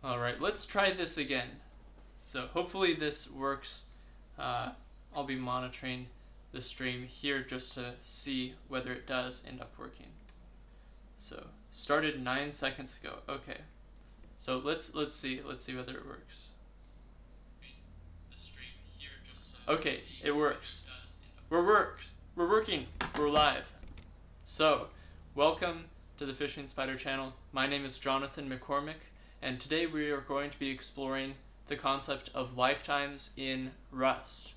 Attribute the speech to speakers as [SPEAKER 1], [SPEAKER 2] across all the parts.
[SPEAKER 1] Alright, let's try this again. So hopefully this works. I'll be monitoring the stream here just to see whether it does end up working. So started 9 seconds ago. Okay. So let's see whether it works. Okay, it works. We're working. We're live. So, welcome to the Fishing Spider channel. My name is Jonathan McCormick, and today we are going to be exploring the concept of lifetimes in Rust.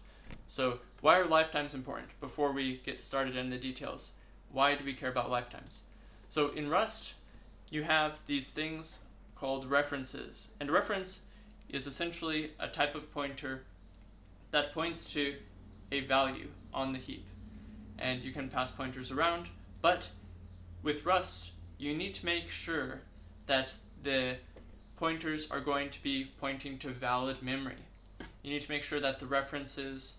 [SPEAKER 1] So, why are lifetimes important? Before we get started in the details, why do we care about lifetimes? So, in Rust, you have these things called references, and a reference is essentially a type of pointer that points to a value on the heap. And you can pass pointers around, but with Rust, you need to make sure that the pointers are going to be pointing to valid memory. You need to make sure that the references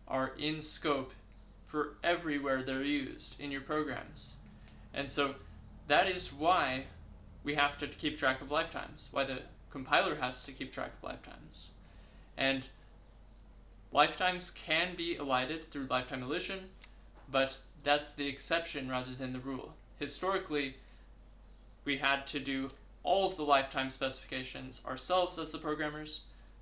[SPEAKER 1] are in scope for everywhere they're used in your programs. And so that is why we have to keep track of lifetimes, why the compiler has to keep track of lifetimes. And lifetimes can be elided through lifetime elision, but that's the exception rather than the rule. Historically, we had to do all of the lifetime specifications ourselves as the programmers,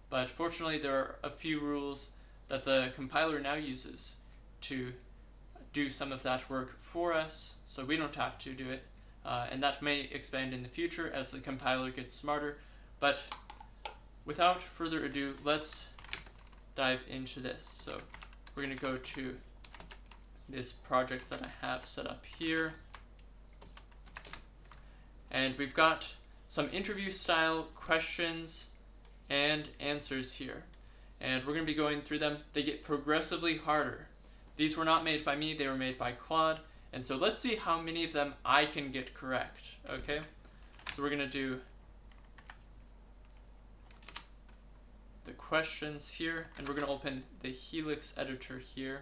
[SPEAKER 1] but fortunately there are a few rules that the compiler now uses to do some of that work for us, so we don't have to do it, and that may expand in the future as the compiler gets smarter. But without further ado, let's dive into this. So we're going to go to this project that I have set up here, and we've got some interview style questions and answers here, and we're going to be going through them. They get progressively harder. These were not made by me, they were made by Claude, and so let's see how many of them I can get correct. Okay, so we're going to do the questions here, and we're going to open the Helix editor here.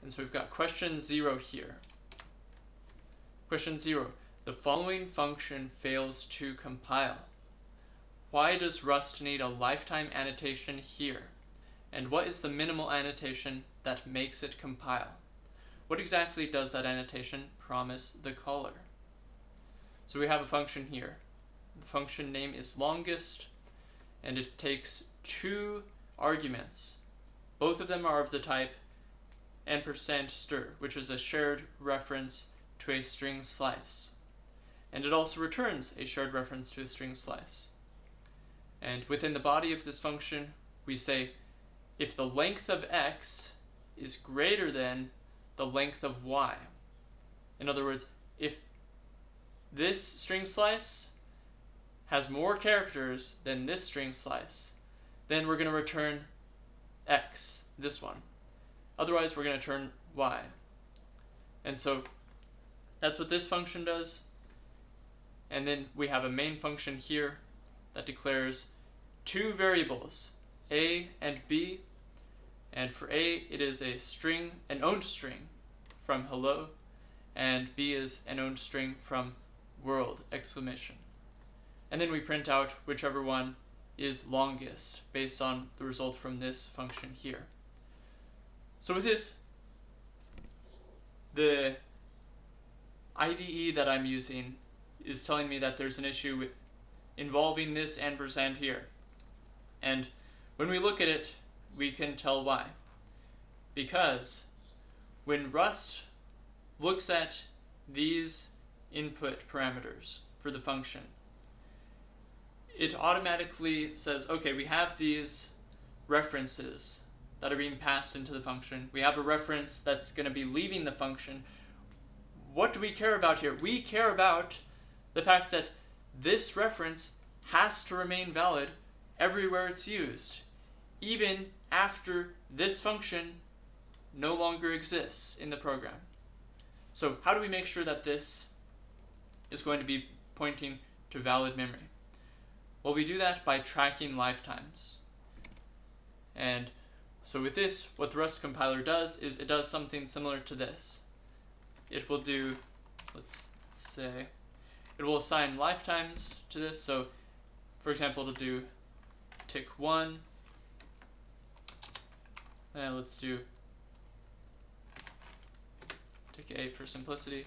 [SPEAKER 1] And so we've got question 0 here. Question 0. The following function fails to compile. Why does Rust need a lifetime annotation here? And what is the minimal annotation that makes it compile? What exactly does that annotation promise the caller? So we have a function here. The function name is longest, and it takes 2 arguments. Both of them are of the type %stir, which is a shared reference to a string slice. And it also returns a shared reference to a string slice. And within the body of this function, we say if the length of x is greater than the length of y. In other words, if this string slice has more characters than this string slice, then we're going to return x, this one. Otherwise, we're going to turn y. And so that's what this function does. And then we have a main function here that declares 2 variables, a and b. And for a, it is a string, an owned string from hello, and b is an owned string from world, exclamation. And then we print out whichever one is longest based on the result from this function here. So with this, the IDE that I'm using is telling me that there's an issue involving this ampersand here. And when we look at it, we can tell why. Because when Rust looks at these input parameters for the function, it automatically says, okay, we have these references that are being passed into the function. We have a reference that's going to be leaving the function. What do we care about here? We care about the fact that this reference has to remain valid everywhere it's used, even after this function no longer exists in the program. So how do we make sure that this is going to be pointing to valid memory? Well, we do that by tracking lifetimes. And so with this, what the Rust compiler does is it does something similar to this. It will do, let's say, it will assign lifetimes to this. So for example, it'll do tick 1, and let's do tick A for simplicity,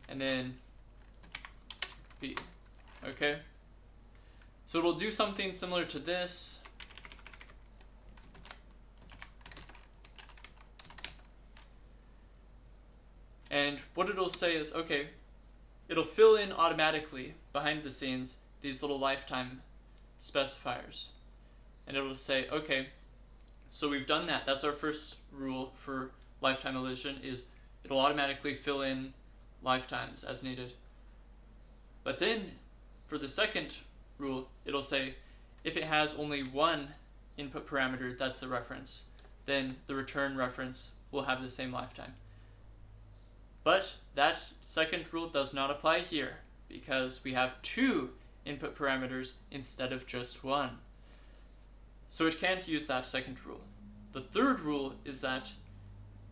[SPEAKER 1] and then B. Okay, so it'll do something similar to this. And what it'll say is, okay, it'll fill in automatically behind the scenes these little lifetime specifiers. And it'll say, okay, so we've done that. That's our first rule for lifetime elision, is it'll automatically fill in lifetimes as needed. But then for the second rule, it'll say if it has only one input parameter that's a reference, then the return reference will have the same lifetime. But that second rule does not apply here because we have 2 input parameters instead of just 1. So it can't use that second rule. The third rule is that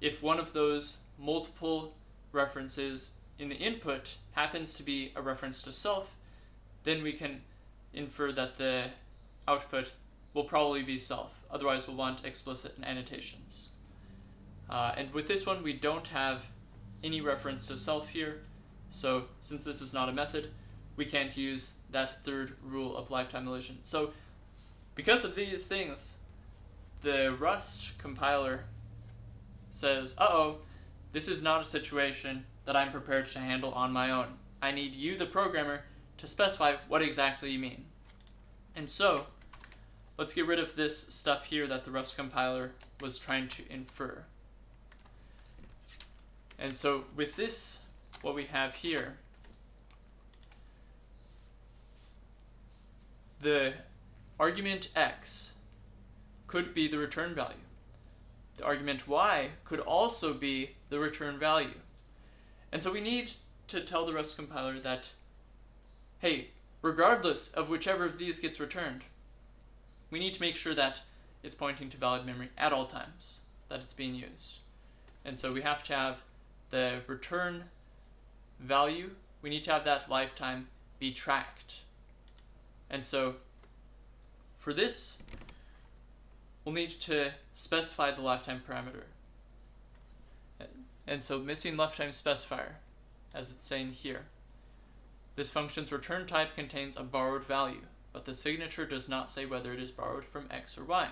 [SPEAKER 1] if one of those multiple references in the input happens to be a reference to self, then we can infer that the output will probably be self. Otherwise, we'll want explicit annotations. And with this one, we don't have any reference to self here, so since this is not a method, we can't use that third rule of lifetime elision. So because of these things, the Rust compiler says, uh-oh, this is not a situation that I'm prepared to handle on my own. I need you, the programmer, to specify what exactly you mean. And so let's get rid of this stuff here that the Rust compiler was trying to infer. And so with this, what we have here, the argument x could be the return value. The argument y could also be the return value. And so we need to tell the Rust compiler that, hey, regardless of whichever of these gets returned, we need to make sure that it's pointing to valid memory at all times that it's being used. And so we have to have the return value, we need to have that lifetime be tracked. And so for this, we'll need to specify the lifetime parameter. And so missing lifetime specifier, as it's saying here. This function's return type contains a borrowed value, but the signature does not say whether it is borrowed from x or y.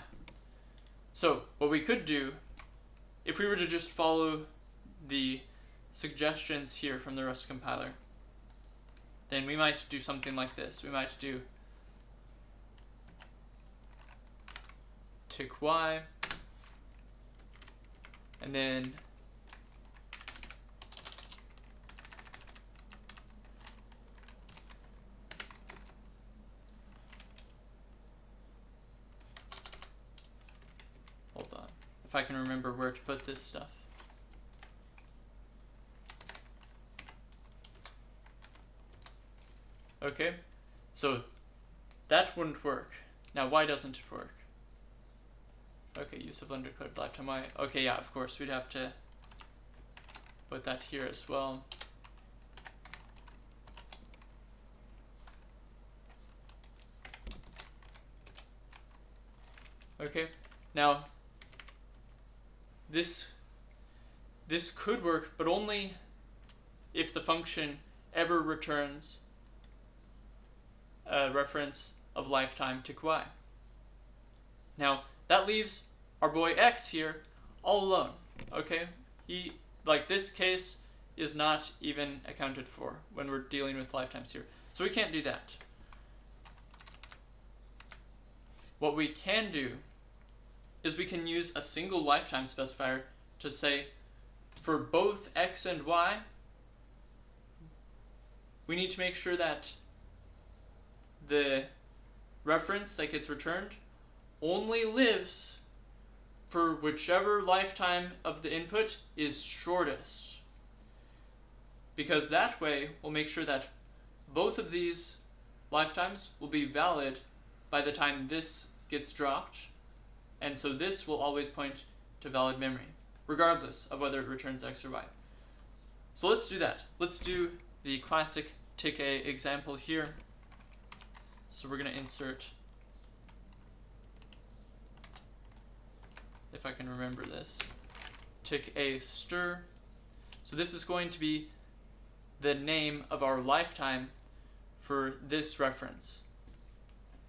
[SPEAKER 1] So what we could do, if we were to just follow the suggestions here from the Rust compiler, then we might do something like this. We might do tick y, and then hold on, if I can remember where to put this stuff. Okay, so that wouldn't work. Now, why doesn't it work? Okay, use of undercoded lifetime y. Okay, yeah, of course, we'd have to put that here as well. Okay, now this could work, but only if the function ever returns a reference of lifetime tick y. Now that leaves our boy x here all alone. Okay, he, like, this case is not even accounted for when we're dealing with lifetimes here, so we can't do that. What we can do is we can use a single lifetime specifier to say for both x and y, we need to make sure that the reference that gets returned only lives for whichever lifetime of the input is shortest. Because that way we'll make sure that both of these lifetimes will be valid by the time this gets dropped, and so this will always point to valid memory, regardless of whether it returns x or y. So let's do that. Let's do the classic tick A example here. So we're going to insert, if I can remember this, tick A stir. So this is going to be the name of our lifetime for this reference.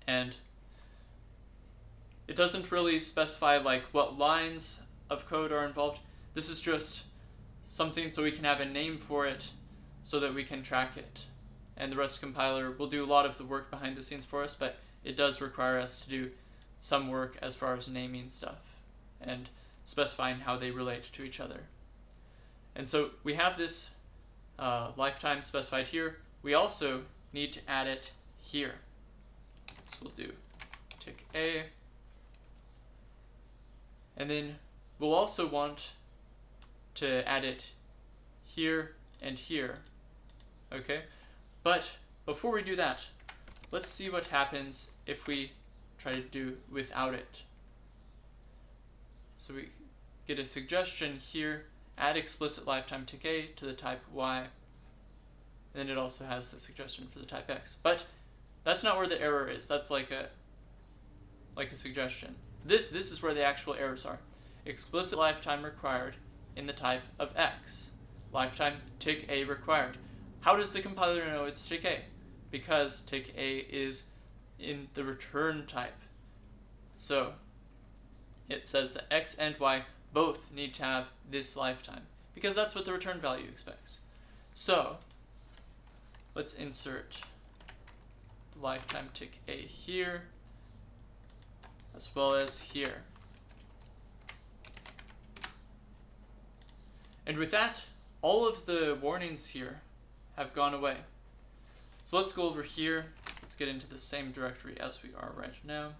[SPEAKER 1] And it doesn't really specify like what lines of code are involved. This is just something so we can have a name for it so that we can track it. And the Rust compiler will do a lot of the work behind the scenes for us, but it does require us to do some work as far as naming stuff and specifying how they relate to each other. And so we have this lifetime specified here. We also need to add it here. So we'll do tick A. And then we'll also want to add it here and here. Okay? But before we do that, let's see what happens if we try to do without it. So we get a suggestion here, add explicit lifetime tick A to the type Y. And then it also has the suggestion for the type X. But that's not where the error is. That's like a suggestion. This is where the actual errors are. Explicit lifetime required in the type of X. Lifetime tick A required. How does the compiler know it's tick A? Because tick A is in the return type. So it says that X and Y both need to have this lifetime, because that's what the return value expects. So let's insert the lifetime tick A here, as well as here. And with that, all of the warnings here have gone away. So let's go over here. Let's get into the same directory as we are right now.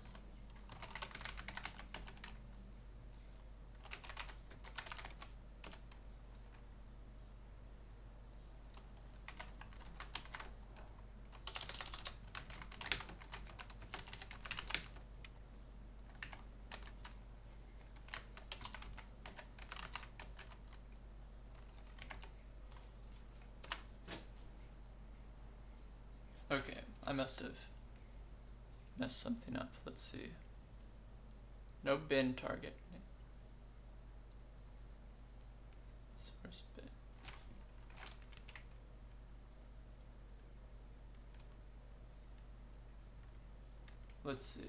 [SPEAKER 1] Okay, I must have messed something up. Let's see. No bin target. Source bin. Let's see.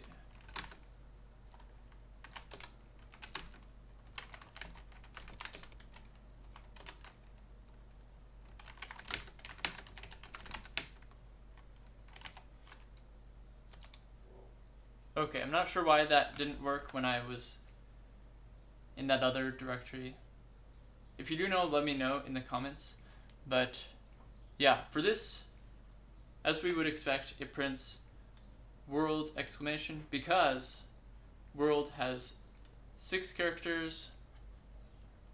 [SPEAKER 1] Okay, I'm not sure why that didn't work when I was in that other directory. If you do know, let me know in the comments. But yeah, for this, as we would expect, it prints world exclamation because world has 6 characters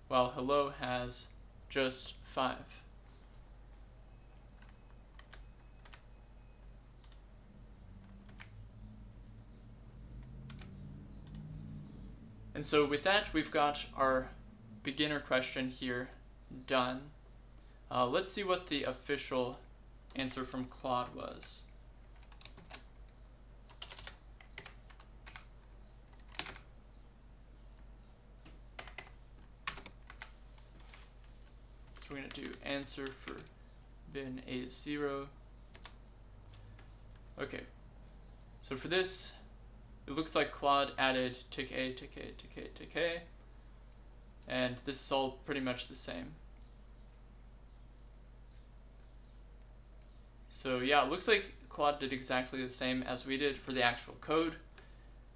[SPEAKER 1] while hello has just 5. And so with that, we've got our beginner question here done. Let's see what the official answer from Claude was. So we're going to do answer for bin A0. Okay, so for this, it looks like Claude added tick A, tick A, tick A, tick A, and this is all pretty much the same. So yeah, it looks like Claude did exactly the same as we did for the actual code.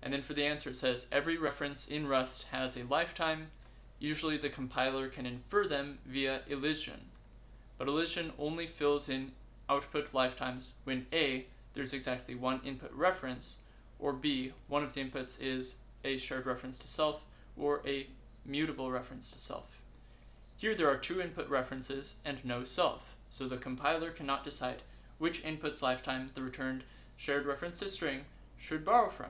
[SPEAKER 1] And then for the answer it says, every reference in Rust has a lifetime. Usually the compiler can infer them via elision. But elision only fills in output lifetimes when A, there's exactly one input reference, or B, one of the inputs is a shared reference to self or a mutable reference to self. Here there are 2 input references and no self, so the compiler cannot decide which input's lifetime the returned shared reference to string should borrow from,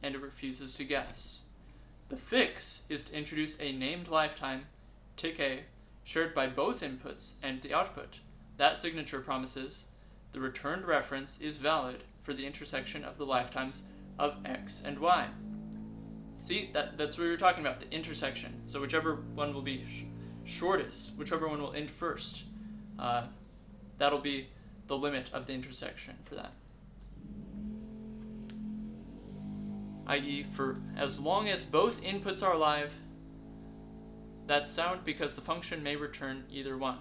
[SPEAKER 1] and it refuses to guess. The fix is to introduce a named lifetime, tick A, shared by both inputs and the output. That signature promises the returned reference is valid for the intersection of the lifetimes of x and y. See, that's what we were talking about, the intersection. So whichever one will be shortest, whichever one will end first, that'll be the limit of the intersection for that. I.e., for as long as both inputs are alive, that's sound because the function may return either one.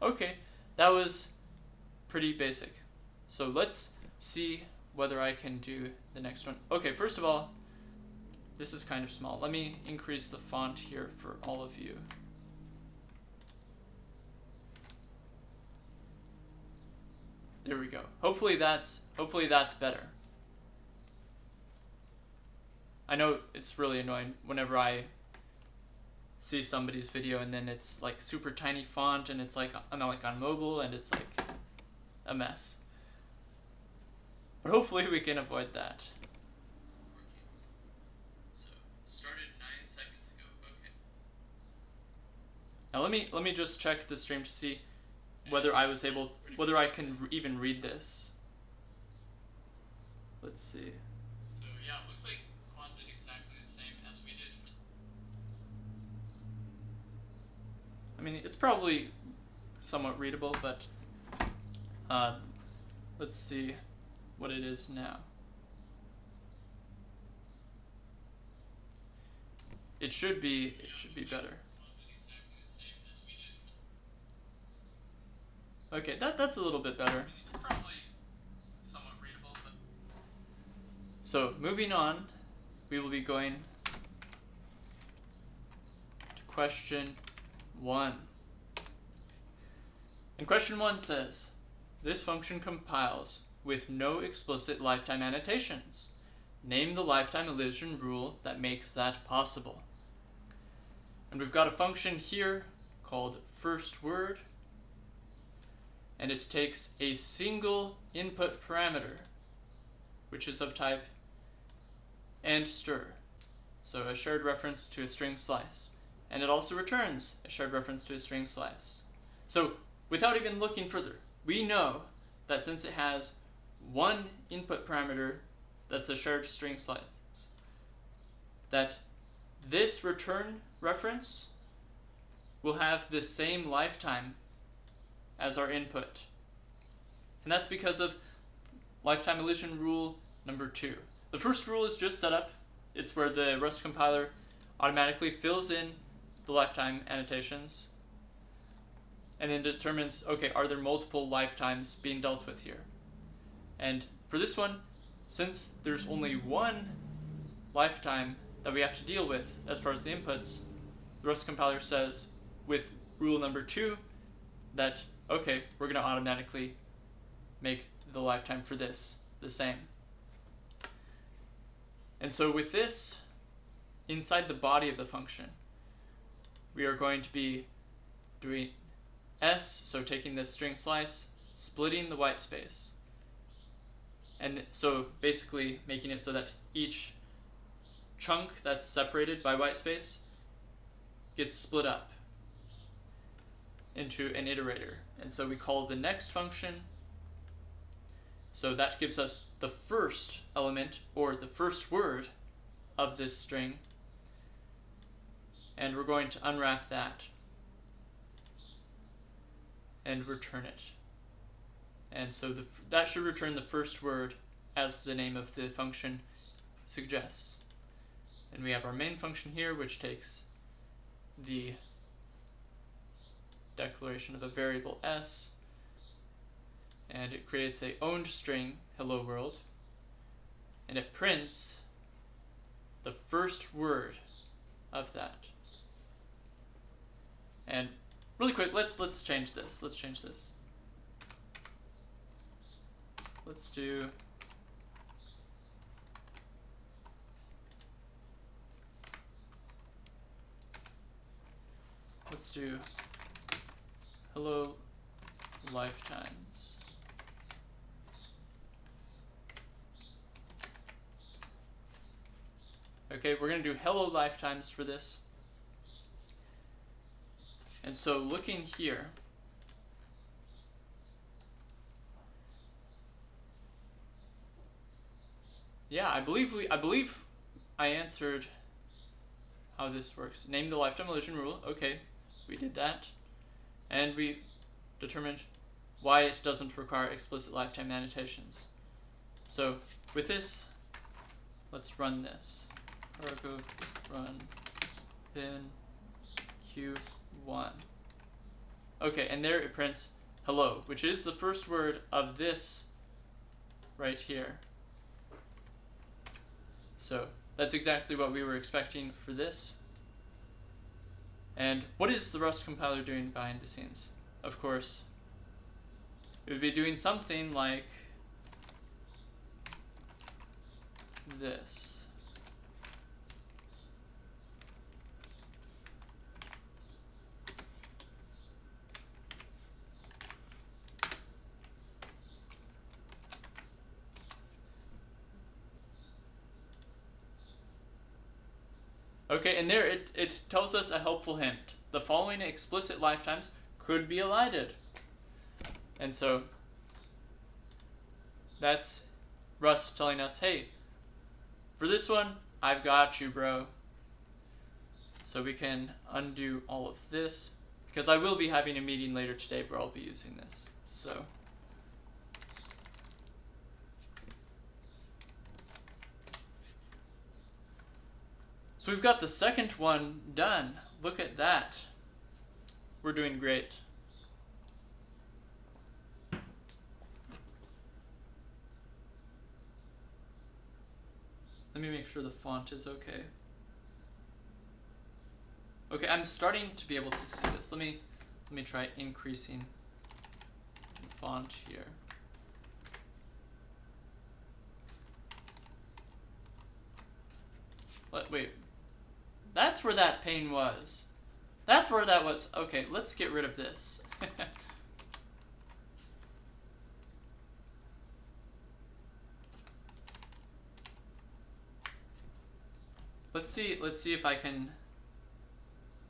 [SPEAKER 1] Okay, that was pretty basic. So let's see whether I can do the next one. Okay, first of all, this is kind of small. Let me increase the font here for all of you. There we go. Hopefully that's better. I know it's really annoying whenever I see somebody's video and then it's like super tiny font and it's like I'm like on mobile and it's like a mess. But hopefully we can avoid that. So started 9 seconds ago. Okay. Now let me just check the stream to see whether I can even read this. Let's see. So yeah, it looks like Klon did exactly the same as we did. I mean, it's probably somewhat readable, but let's see what it is now. It should be better. Okay, that's a little bit better. It's probably somewhat readable, but... So moving on, we will be going to question 1. And question 1 says, this function compiles with no explicit lifetime annotations. Name the lifetime elision rule that makes that possible. And we've got a function here called firstWord, and it takes a single input parameter, which is of type AND_STR, so a shared reference to a string slice. And it also returns a shared reference to a string slice. So without even looking further, we know that since it has one input parameter that's a shared string slice, that this return reference will have the same lifetime as our input. And that's because of lifetime elision rule number 2. The first rule is just setup. It's where the Rust compiler automatically fills in the lifetime annotations and then determines, okay, are there multiple lifetimes being dealt with here? And for this one, since there's only one lifetime that we have to deal with as far as the inputs, the Rust compiler says with rule number 2 that, okay, we're going to automatically make the lifetime for this the same. And so with this, inside the body of the function, we are going to be doing S, so taking this string slice, splitting the white space. And so basically making it so that each chunk that's separated by white space gets split up into an iterator. And so we call the next function. So that gives us the first element, or the first word of this string. And we're going to unwrap that and return it. And so that should return the first word as the name of the function suggests. And we have our main function here, which takes the declaration of a variable s, and it creates a owned string, hello world, and it prints the first word of that. And really quick, let's change this. Let's change this. Let's do hello lifetimes. Okay, we're going to do hello lifetimes for this. And so looking here, yeah, I believe I answered how this works. Name the lifetime illusion rule. Okay, we did that. And we determined why it doesn't require explicit lifetime annotations. So with this, let's run this. Argo run bin q1. Okay, and there it prints hello, which is the first word of this right here. So that's exactly what we were expecting for this. And what is the Rust compiler doing behind the scenes? Of course, it would be doing something like this. Okay, and there it tells us a helpful hint. The following explicit lifetimes could be elided. And so that's Rust telling us, hey, for this one, I've got you, bro. So we can undo all of this, because I will be having a meeting later today where I'll be using this. So we've got the second one done. Look at that. We're doing great. Let me make sure the font is okay. Okay, I'm starting to be able to see this. Let me try increasing the font here. Wait. That's where that pane was. That's where that was. Okay, let's get rid of this. Let's see if I can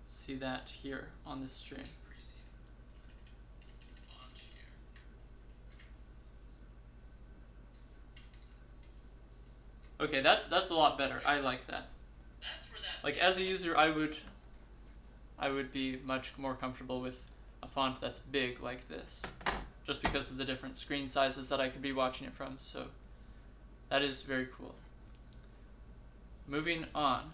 [SPEAKER 1] see that here on this string. Okay, that's a lot better. I like that. Like as a user, I would be much more comfortable with a font that's big like this, just because of the different screen sizes that I could be watching it from. So that is very cool. Moving on.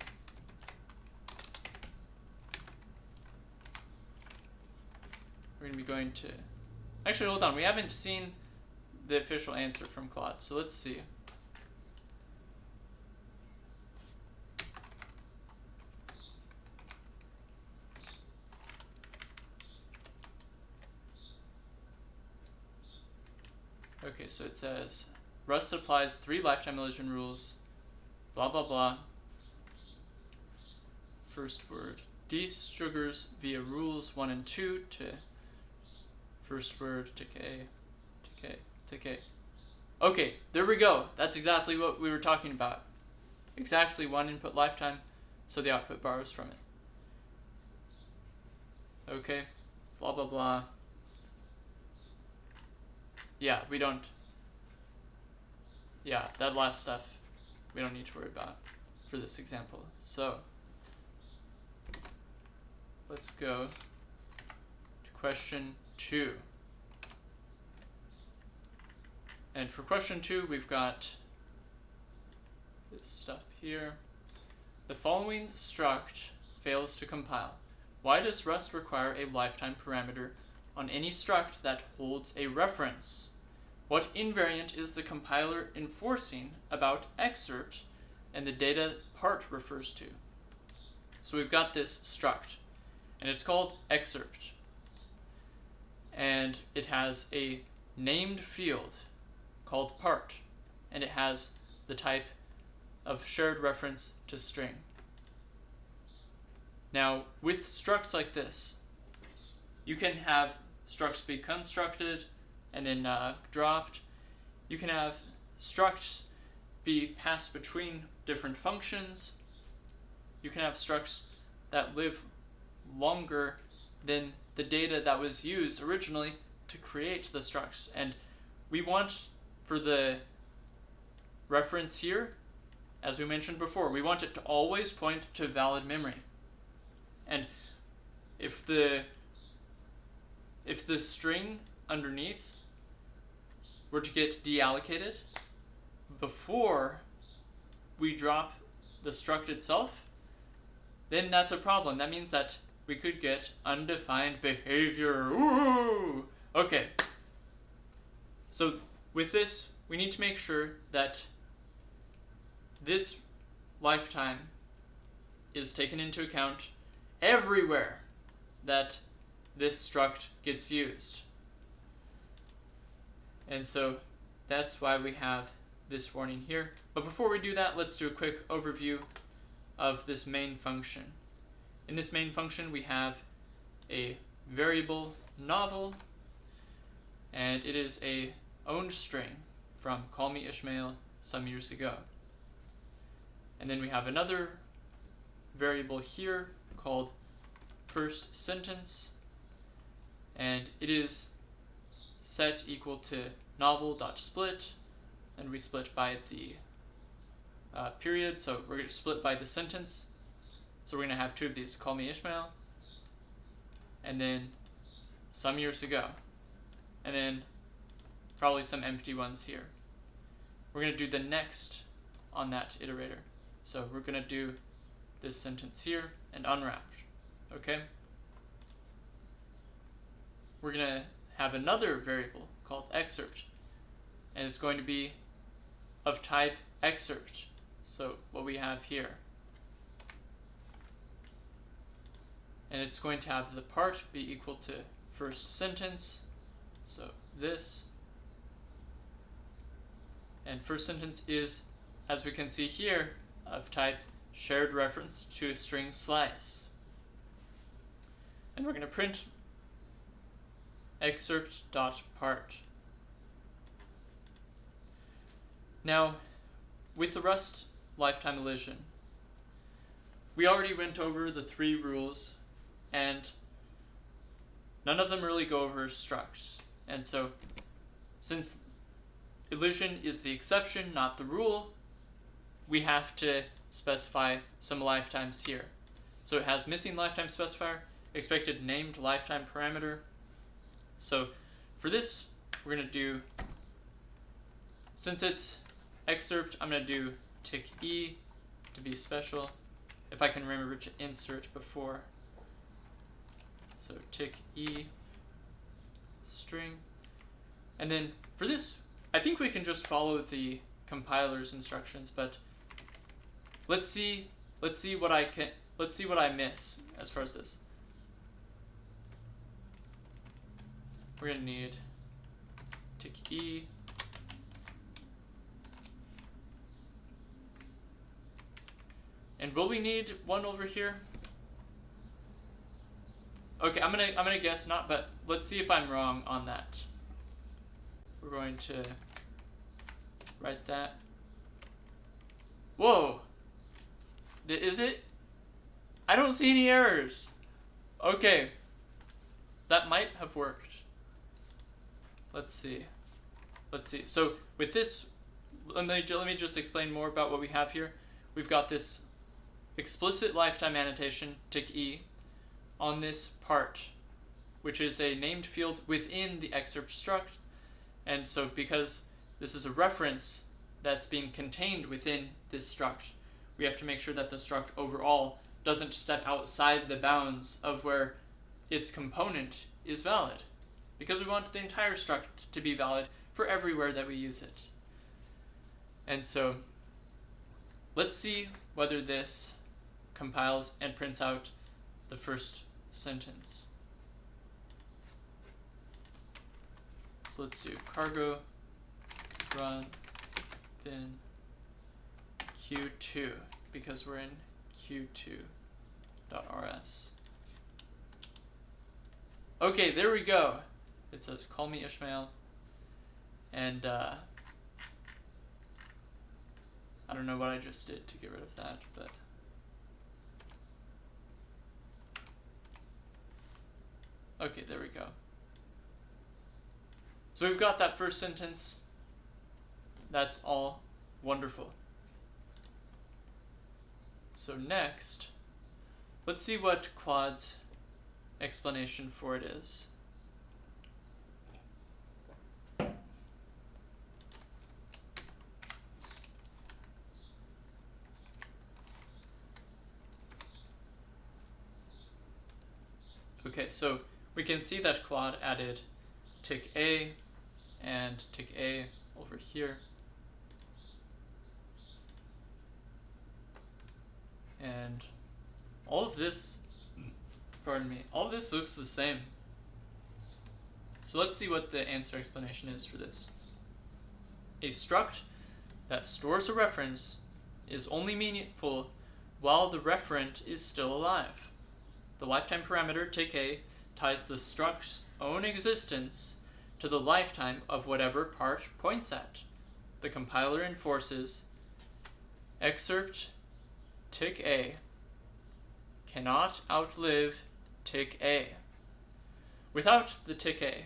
[SPEAKER 1] We're going to be going to... Actually, hold on. We haven't seen the official answer from Claude, so let's see. Okay, so it says, Rust applies 3 lifetime illusion rules, blah blah blah. First word, destruggers via rules 1 and 2 to first word decay. Okay, there we go. That's exactly what we were talking about. Exactly 1 input lifetime, so the output borrows from it. Okay, blah blah blah. Yeah, we don't. Yeah, that last stuff we don't need to worry about for this example. So let's go to question 2. And for question 2, we've got this stuff here. The following struct fails to compile. Why does Rust require a lifetime parameter on any struct that holds a reference? What invariant is the compiler enforcing about excerpt and the data part refers to? So we've got this struct, and it's called excerpt. And it has a named field called part, and it has the type of shared reference to string. Now, with structs like this, you can have structs be constructed and then dropped. You can have structs be passed between different functions. You can have structs that live longer than the data that was used originally to create the structs. And we want, for the reference here, as we mentioned before, we want it to always point to valid memory. And if the string underneath were to get deallocated before we drop the struct itself, then that's a problem. That means that we could get undefined behavior. Ooh! Okay. So with this, we need to make sure that this lifetime is taken into account everywhere that this struct gets used. And so that's why we have this warning here. But before we do that, let's do a quick overview of this main function. In this main function, we have a variable novel, and it is a owned string from Call Me Ishmael some years ago. And then we have another variable here called first sentence, and it is set equal to novel.split, and we split by the period, so we're going to split by the sentence. So we're going to have two of these, Call Me Ishmael, and then some years ago, and then probably some empty ones here. We're going to do the next on that iterator. So we're going to do this sentence here and unwrapped. Okay? We're going to have another variable called excerpt, and it's going to be of type excerpt. So what we have here. And it's going to have the part be equal to first sentence, so this. And first sentence is, as we can see here, of type shared reference to a string slice. And we're going to print excerpt.part. Now, with the Rust lifetime elision, we already went over the 3 rules, and none of them really go over structs. And so, since elision is the exception, not the rule, we have to specify some lifetimes here. So it has missing lifetime specifier, expected named lifetime parameter. So for this, we're going to do, since it's excerpt, I'm going to do tick E to be special, if I can remember to insert before. So tick E string. And then for this, I think we can just follow the compiler's instructions, but let's see what I miss as far as this. We're gonna need tick E. And will we need one over here? Okay, I'm gonna guess not, but let's see if I'm wrong on that. We're going to write that. Whoa! Is it? I don't see any errors. Okay, that might have worked. Let's see. So with this, let me just explain more about what we have here. We've got this explicit lifetime annotation, tick E, on this part, which is a named field within the excerpt struct. And so because this is a reference that's being contained within this struct, we have to make sure that the struct overall doesn't step outside the bounds of where its component is valid, because we want the entire struct to be valid for everywhere that we use it. And so let's see whether this compiles and prints out the first sentence. So let's do cargo run bin q2, because we're in q2.rs. Okay, there we go. It says call me Ishmael, and I don't know what I just did to get rid of that, but okay, there we go. So we've got that first sentence. That's all wonderful. So next, let's see what Claude's explanation for it is. Okay, so we can see that Claude added tick A and tick A over here. And all of this, all of this looks the same. So let's see what the answer explanation is for this. A struct that stores a reference is only meaningful while the referent is still alive. The lifetime parameter tick A ties the struct's own existence to the lifetime of whatever part points at. The compiler enforces excerpt tick A cannot outlive tick A. Without the tick A,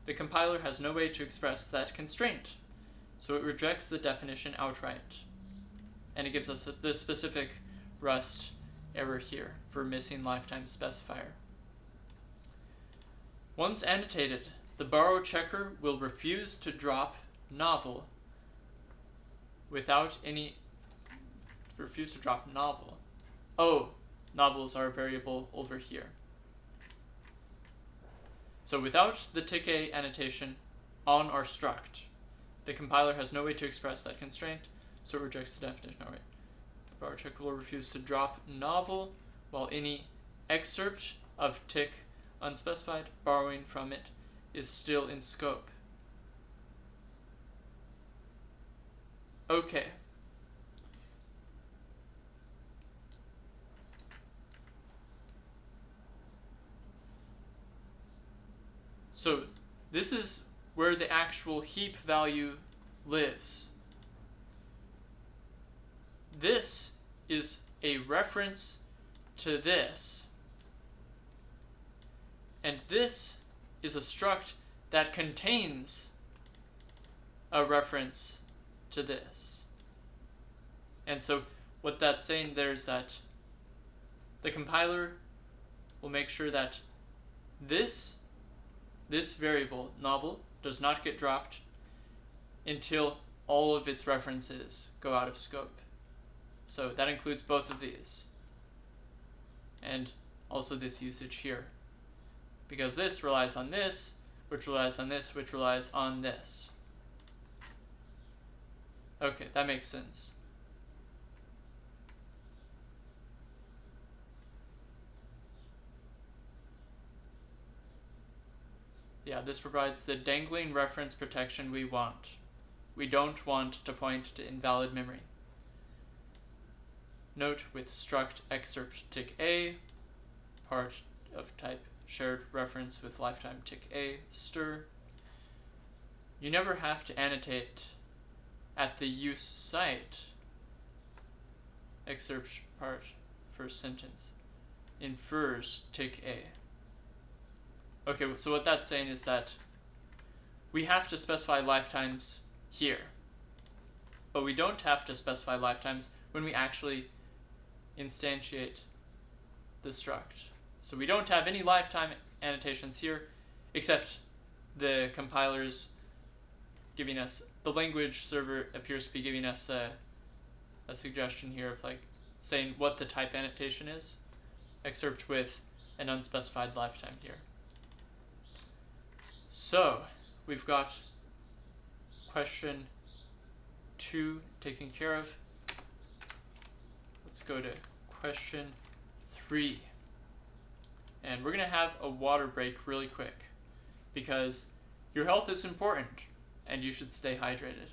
[SPEAKER 1] the compiler has no way to express that constraint, so it rejects the definition outright. And it gives us the specific Rust error here for missing lifetime specifier. Once annotated, the borrow checker will refuse to drop novel without any novel. Oh, novels are a variable over here. So without the tick A annotation on our struct, the compiler has no way to express that constraint, so it rejects the definition outright. The borrow checker will refuse to drop novel while any excerpt of tick unspecified borrowing from it is still in scope. Okay. So this is where the actual heap value lives. This is a reference to this. And this is a struct that contains a reference to this. And so what that's saying there is that the compiler will make sure that this variable, novel, does not get dropped until all of its references go out of scope. So that includes both of these. And also this usage here. Because this relies on this, which relies on this, which relies on this. Okay, that makes sense. Yeah, this provides the dangling reference protection we want. We don't want to point to invalid memory. Note with struct excerpt tick A, part of type shared reference with lifetime tick A, stir. You never have to annotate at the use site. Excerpt part first sentence infers tick A. Okay, so what that's saying is that we have to specify lifetimes here, but we don't have to specify lifetimes when we actually instantiate the struct. So we don't have any lifetime annotations here, except the compiler's giving us, the language server appears to be giving us a suggestion here of like saying what the type annotation is, excerpt with an unspecified lifetime here. So we've got question 2 taken care of. Let's go to question 3. And we're going to have a water break really quick because your health is important and you should stay hydrated.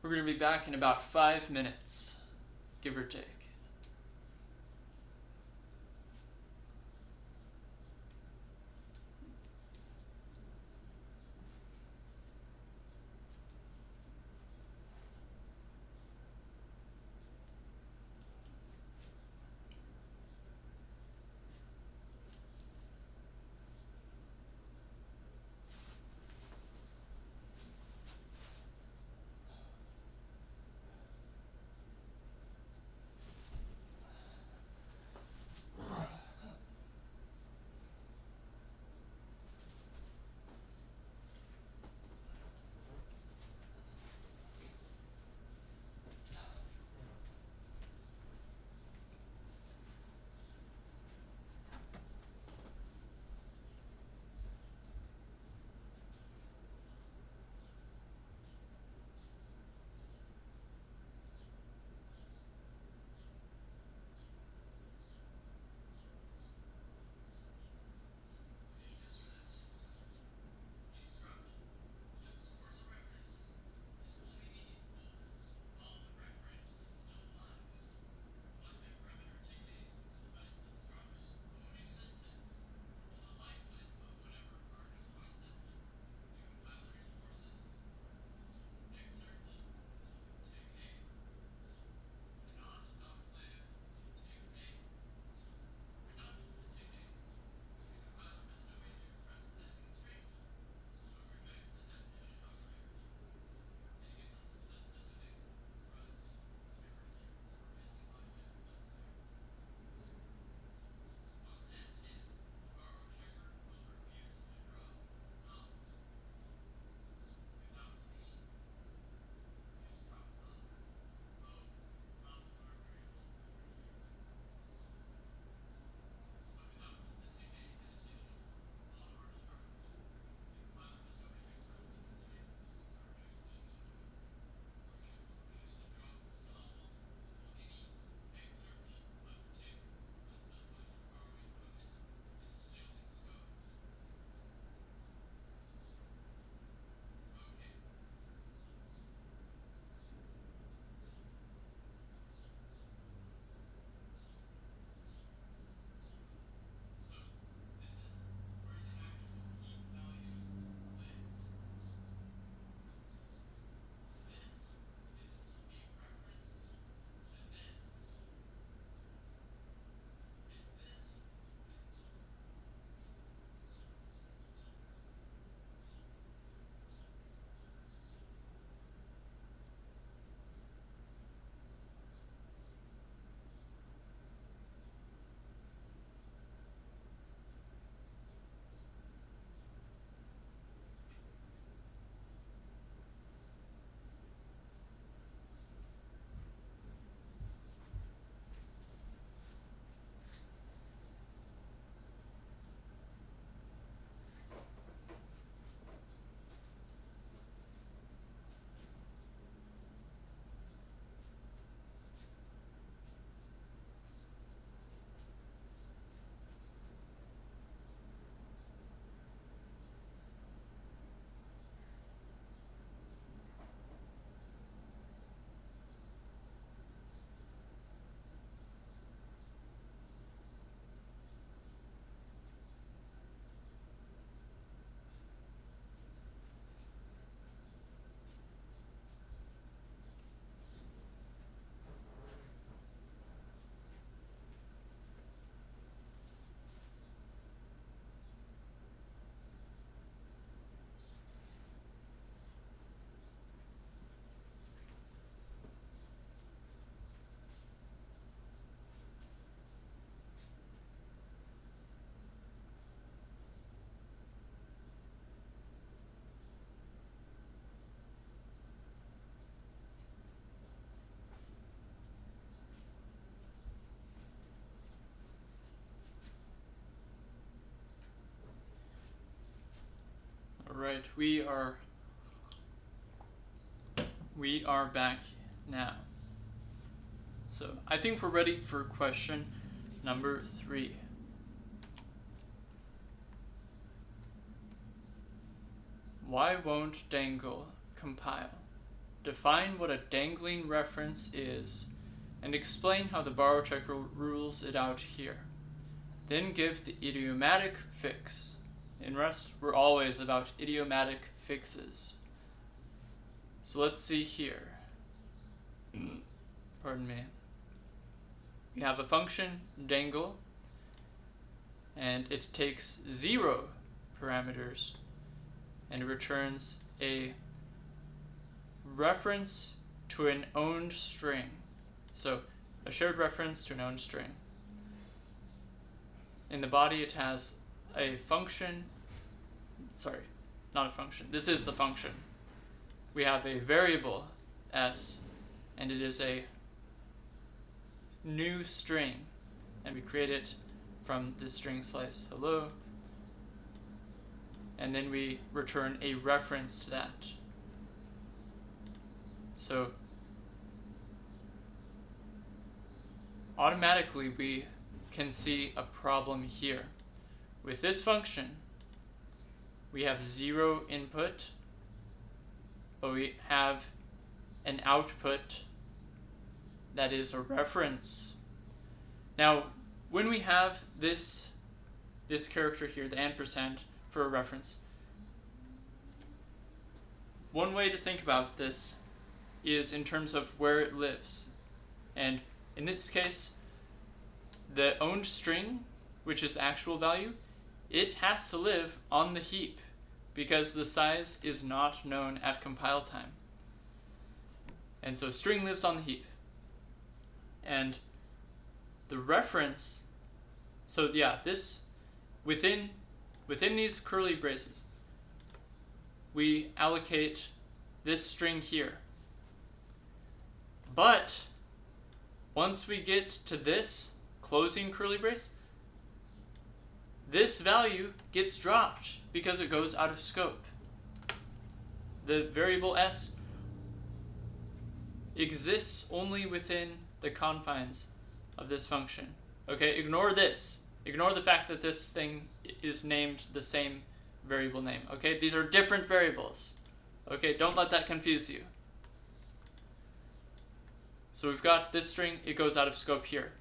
[SPEAKER 1] We're going to be back in about 5 minutes, give or take. Alright, we are back now. So I think we're ready for question number 3. Why won't Dangle compile? define what a dangling reference is, and explain how the borrow check rules it out here. Then give the idiomatic fix. In Rust, we're always about idiomatic fixes. So let's see here. Pardon me. We have a function, dangle, and it takes 0 parameters and returns a reference to an owned string. So a shared reference to an owned string. In the body it has a function, sorry, not a function, this is the function. We have a variable s, and it is a new string, and we create it from this string slice hello, and then we return a reference to that. So automatically we can see a problem here. With this function, we have 0 input, but we have an output that is a reference. Now, when we have this character here, the ampersand, for a reference, one way to think about this is in terms of where it lives. And in this case, the owned string, which is the actual value, it has to live on the heap because the size is not known at compile time. And so string lives on the heap. And the reference, so yeah, this within these curly braces, we allocate this string here. But once we get to this closing curly brace, this value gets dropped because it goes out of scope. The variable s exists only within the confines of this function. Okay, ignore this. Ignore the fact that this thing is named the same variable name. Okay, these are different variables. Okay, don't let that confuse you. So we've got this string, it goes out of scope here.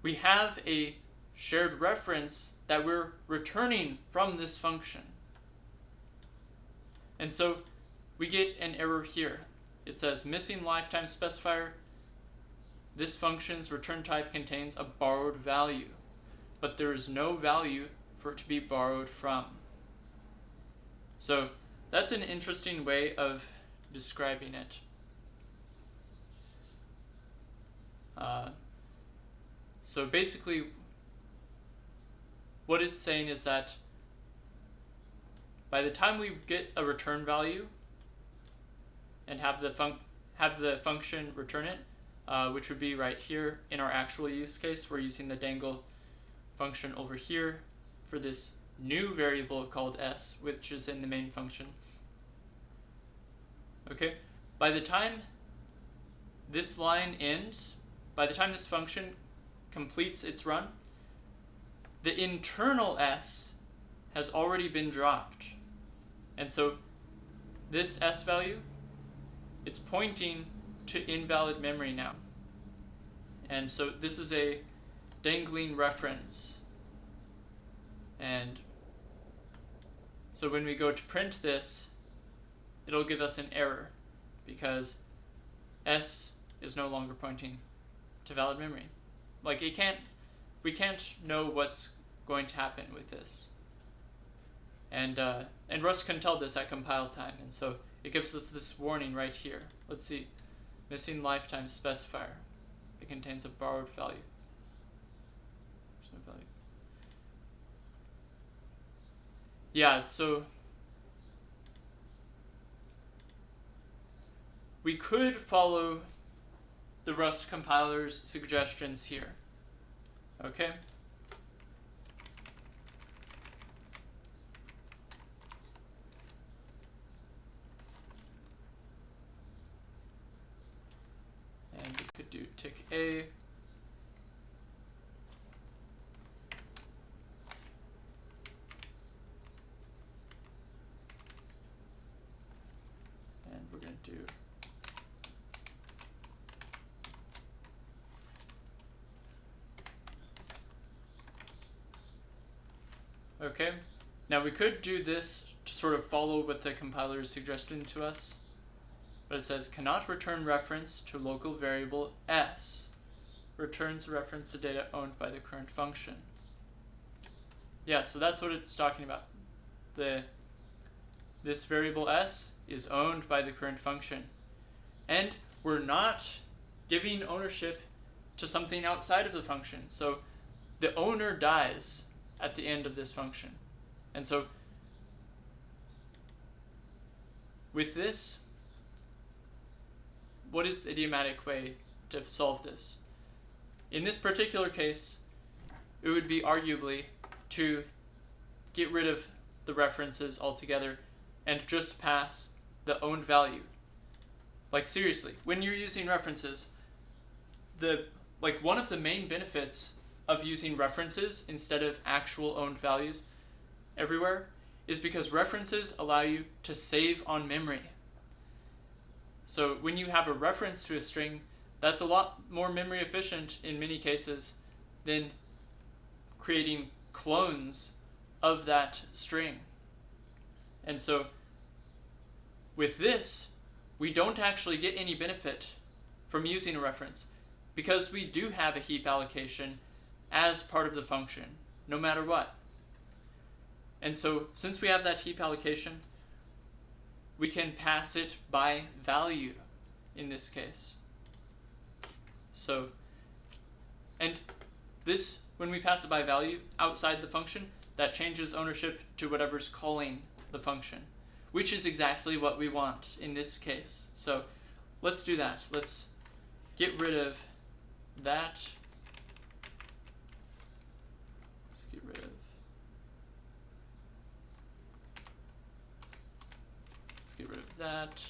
[SPEAKER 1] We have a shared reference that we're returning from this function. And so we get an error here. It says missing lifetime specifier. This function's return type contains a borrowed value, but there is no value for it to be borrowed from. So that's an interesting way of describing it. So basically, what it's saying is that by the time we get a return value and have the function return it, which would be right here in our actual use case, we're using the dangle function over here for this new variable called s, which is in the main function. Okay, by the time this line ends, by the time this function completes its run, the internal s has already been dropped. And so this s value, it's pointing to invalid memory now. And so this is a dangling reference. And so when we go to print this, it'll give us an error because s is no longer pointing to valid memory. Like we can't know what's going to happen with this. And Rust can tell this at compile time, and so it gives us this warning right here. Let's see, missing lifetime specifier. It contains a borrowed value. There's no value. Yeah, so we could follow the Rust compiler's suggestions here. Okay? And we could do tick A. And we're going to do Okay, now we could do this to sort of follow what the compiler is suggesting to us, but it says cannot return reference to local variable s, returns a reference to data owned by the current function. Yeah, so that's what it's talking about. This variable s is owned by the current function. And we're not giving ownership to something outside of the function. So the owner dies at the end of this function. And so with this, what is the idiomatic way to solve this? In this particular case, it would be arguably to get rid of the references altogether and just pass the owned value. Like seriously, when you're using references, one of the main benefits of using references instead of actual owned values everywhere is because references allow you to save on memory. So when you have a reference to a string, that's a lot more memory efficient in many cases than creating clones of that string. And so with this, we don't actually get any benefit from using a reference because we do have a heap allocation as part of the function, no matter what. And so since we have that heap allocation, we can pass it by value in this case. So, and this, when we pass it by value outside the function, that changes ownership to whatever's calling the function, which is exactly what we want in this case. So let's do that. Let's get rid of that. Let's get rid of that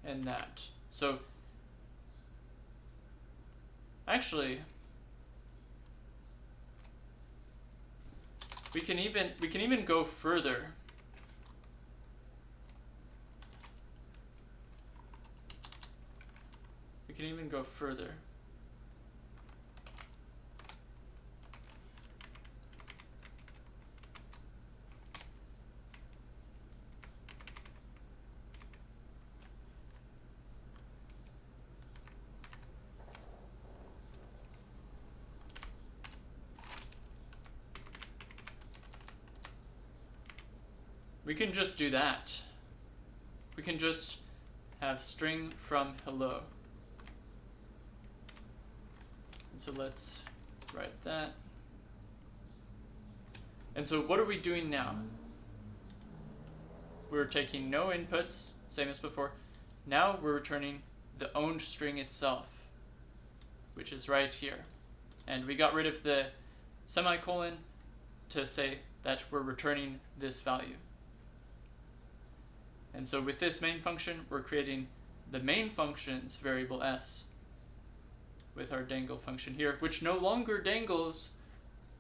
[SPEAKER 1] and that. So actually, we can even go further. We can even go further. We can just do that. We can just have string from hello. And so let's write that. And so what are we doing now? We're taking no inputs, same as before. Now we're returning the owned string itself, which is right here. And we got rid of the semicolon to say that we're returning this value. And so with this main function, we're creating the main function's variable s with our dangle function here, which no longer dangles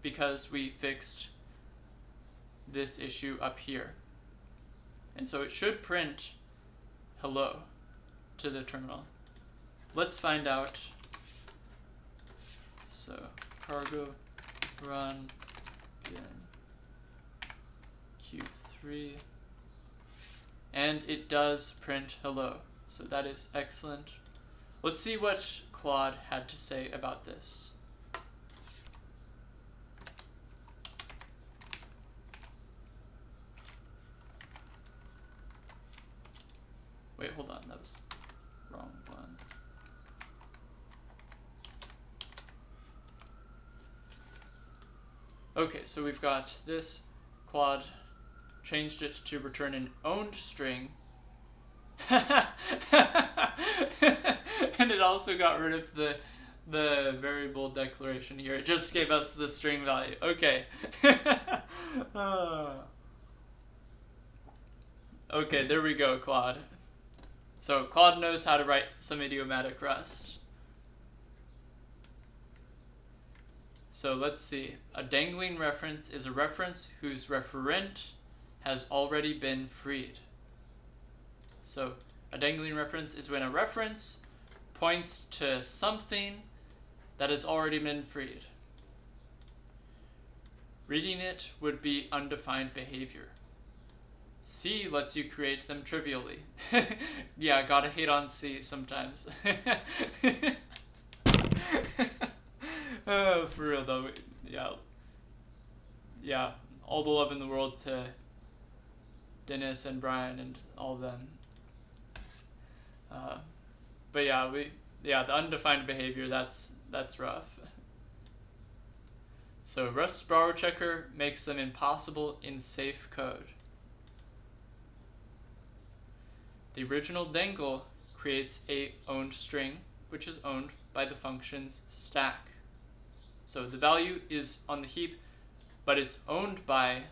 [SPEAKER 1] because we fixed this issue up here. And so it should print hello to the terminal. Let's find out. So cargo run then Q3. And it does print hello. So that is excellent. Let's see what Claude had to say about this. Wait, hold on, that was wrong one. Okay, so we've got this. Claude changed it to return an owned string. And it also got rid of the variable declaration here. It just gave us the string value. Okay. Okay, there we go, Claude. So Claude knows how to write some idiomatic Rust. So let's see. A dangling reference is a reference whose referent has already been freed. So a dangling reference is when a reference points to something that has already been freed. Reading it would be undefined behavior. C lets you create them trivially. Yeah, gotta hate on C sometimes. Oh, for real though, yeah, all the love in the world to Dennis and Brian and all of them. But yeah, the undefined behavior, that's rough. So Rust borrow checker makes them impossible in safe code. The original dangle creates a owned string, which is owned by the function's stack. So the value is on the heap, but it's owned by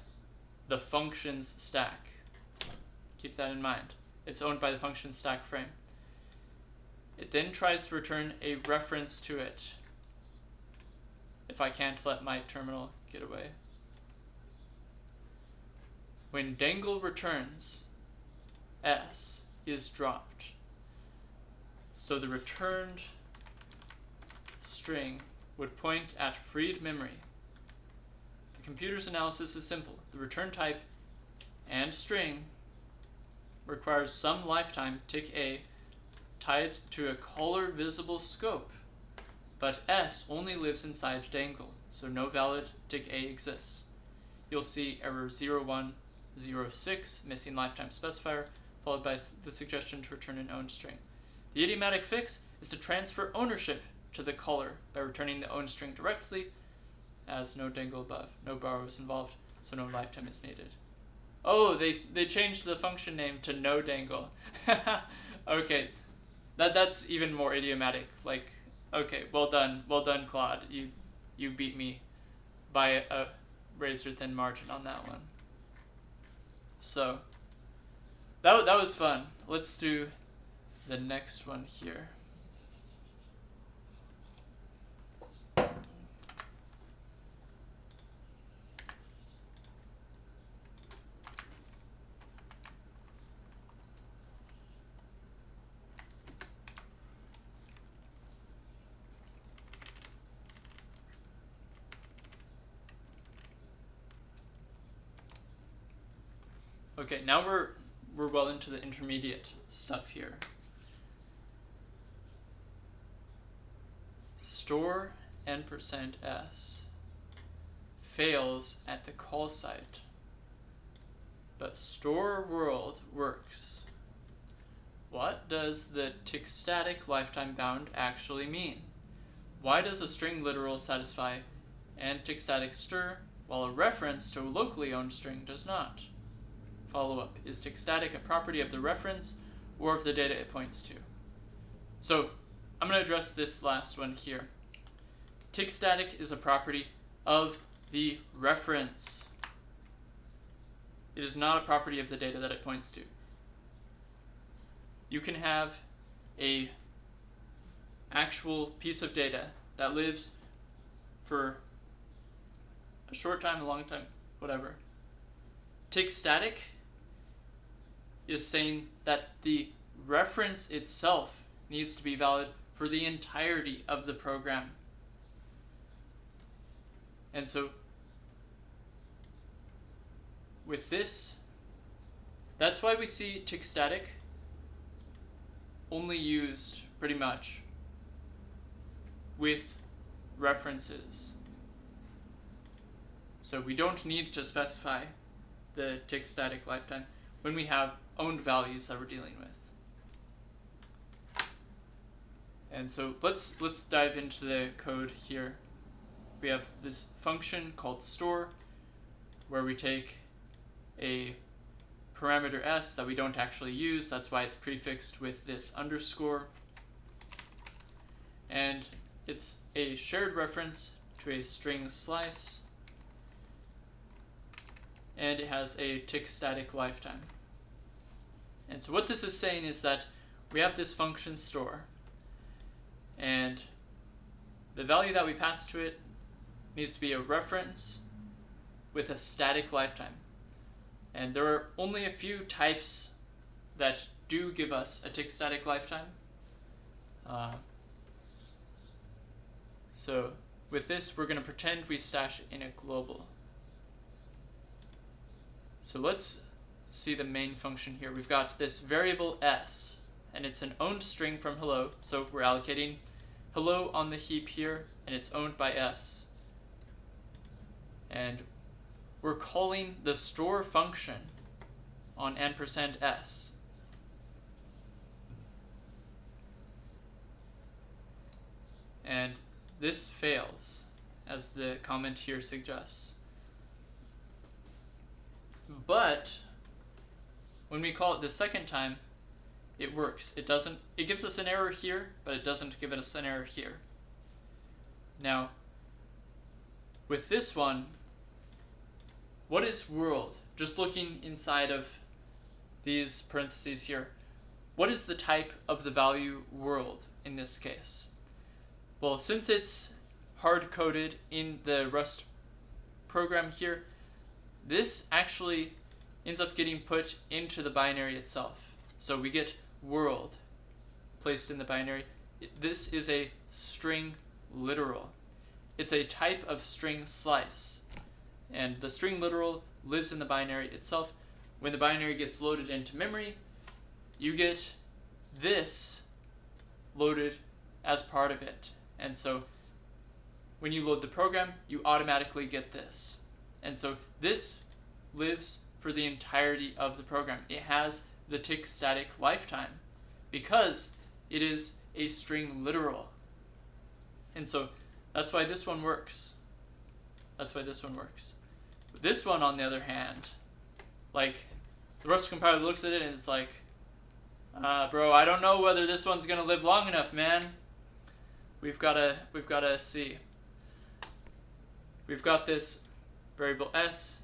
[SPEAKER 1] the function's stack. Keep that in mind. It's owned by the function's stack frame. It then tries to return a reference to it. If I can't let my terminal get away. When dangle returns, S is dropped. So the returned string would point at freed memory. The computer's analysis is simple. The return type and string requires some lifetime tick A tied to a caller visible scope, but S only lives inside dangle, so no valid tick A exists. You'll see error 0106, missing lifetime specifier, followed by the suggestion to return an owned string. The idiomatic fix is to transfer ownership to the caller by returning the owned string directly, as no dangle above, no borrow is involved, so no lifetime is needed. Oh, they changed the function name to no dangle. Okay, that's even more idiomatic. Like, okay, well done, Claude. You beat me by a razor thin margin on that one. So that was fun. Let's do the next one here. Okay, now we're well into the intermediate stuff here. Store n%s fails at the call site, but store world works. What does the tick static lifetime bound actually mean? Why does a string literal satisfy and tick static stir, while a reference to a locally owned string does not? Follow-up, is tick static a property of the reference or of the data it points to? So I'm going to address this last one here. Tick static is a property of the reference. It is not a property of the data that it points to. You can have a actual piece of data that lives for a short time, a long time, whatever. Tick static is saying that the reference itself needs to be valid for the entirety of the program. And so with this, that's why we see tick static only used pretty much with references. So we don't need to specify the tick static lifetime when we have owned values that we're dealing with. And so let's dive into the code here. We have this function called store, where we take a parameter s that we don't actually use. That's why it's prefixed with this underscore. And it's a shared reference to a string slice. And it has a tick static lifetime. And so what this is saying is that we have this function store, and the value that we pass to it needs to be a reference with a static lifetime. And there are only a few types that do give us a tick static lifetime. So with this, we're going to pretend we stash in a global. So let's see the main function here. We've got this variable s, and it's an owned string from hello. So we're allocating hello on the heap here, and it's owned by s. And we're calling the store function on %s. And this fails, as the comment here suggests. But when we call it the second time, it works. It gives us an error here, but it doesn't give us an error here. Now, with this one, what is world? Just looking inside of these parentheses here, what is the type of the value world in this case? Well, since it's hard-coded in the Rust program here, this actually ends up getting put into the binary itself. So we get world placed in the binary. This is a string literal. It's a type of string slice. And the string literal lives in the binary itself. When the binary gets loaded into memory, you get this loaded as part of it. And so when you load the program, you automatically get this. And so this lives for the entirety of the program. It has the tick static lifetime because it is a string literal. And so that's why this one works. That's why this one works. But this one, on the other hand, like, the Rust compiler looks at it and it's like, bro, I don't know whether this one's gonna live long enough, man. We've gotta see. We've got this variable s.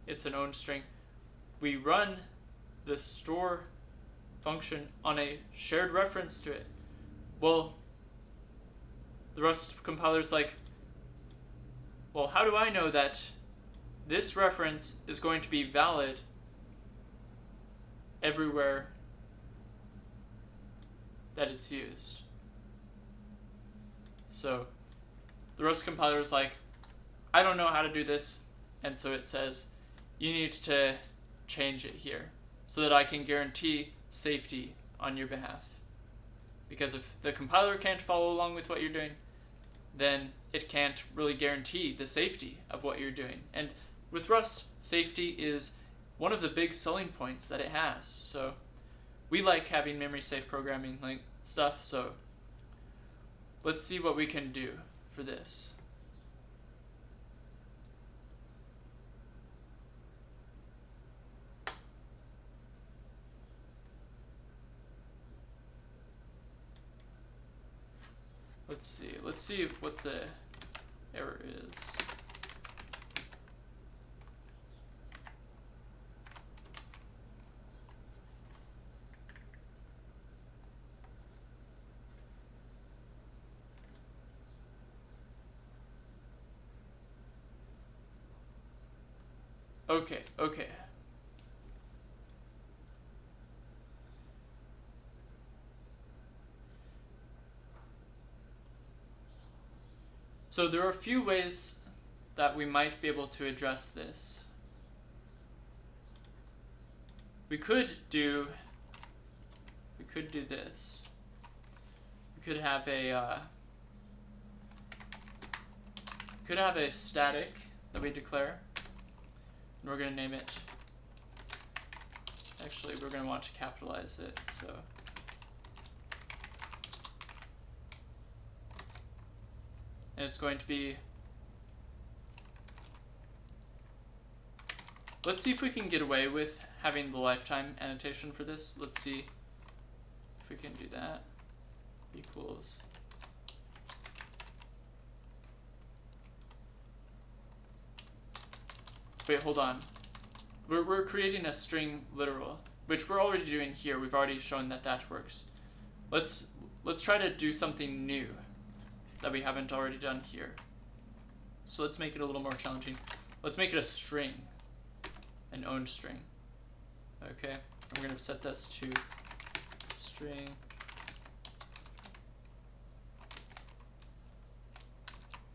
[SPEAKER 1] It's an owned string. We run the store function on a shared reference to it. Well, the Rust compiler's like, well, how do I know that this reference is going to be valid everywhere that it's used? So the Rust compiler is like, I don't know how to do this, and so it says, you need to change it here so that I can guarantee safety on your behalf. Because if the compiler can't follow along with what you're doing, then it can't really guarantee the safety of what you're doing. And with Rust, safety is one of the big selling points that it has. So we like having memory safe programming like stuff, so let's see what we can do for this. Let's see what the error is. Okay. So there are a few ways that we might be able to address this. We could do this. We could have a static that we declare, and we're going to name it. Actually, we're going to want to capitalize it, so. And it's going to be, let's see if we can get away with having the lifetime annotation for this. Let's see if we can do that. Equals. Wait, hold on. We're creating a string literal, which we're already doing here. We've already shown that that works. Let's try to do something new that we haven't already done here. So let's make it a little more challenging. Let's make it a string, an owned string. Okay, I'm going to set this to string.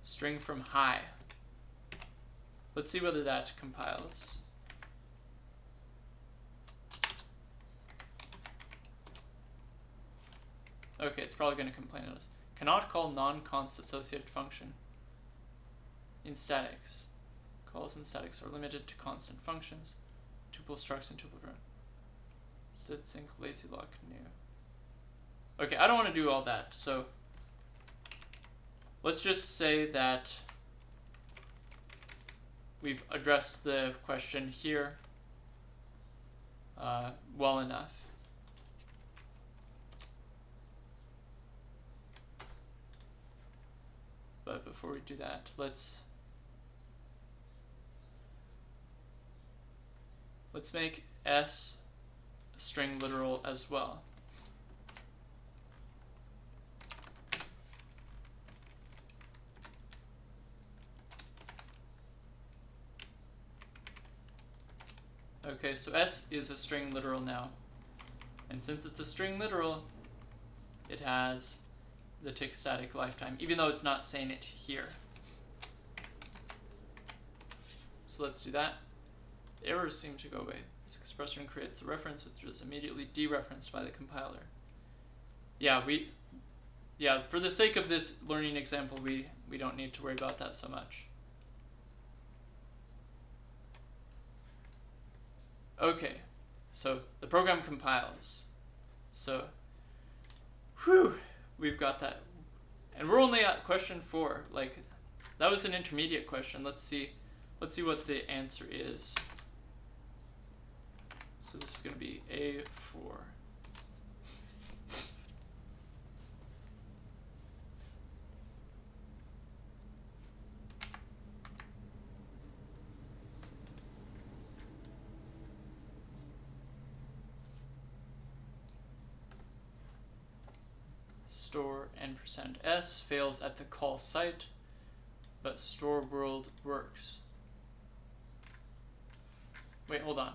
[SPEAKER 1] String from high. Let's see whether that compiles. Okay, it's probably going to complain at us. Cannot call non-const associated function in statics. Calls in statics are limited to constant functions. Tuple structs and tuple run. Sid sync lazy lock new. Okay, I don't want to do all that, so let's just say that we've addressed the question here well enough. But before we do that, let's make S a string literal as well. Okay, so S is a string literal now. And since it's a string literal, it has the tick static lifetime, even though it's not saying it here. So let's do that. The errors seem to go away. This expression creates a reference which is immediately dereferenced by the compiler. Yeah, for the sake of this learning example, we don't need to worry about that so much. Okay, so the program compiles. So, we've got that. And we're only at question 4. Like, that was an intermediate question. Let's see what the answer is. So this is going to be A4. Store n%s fails at the call site, but store world works. Wait, hold on.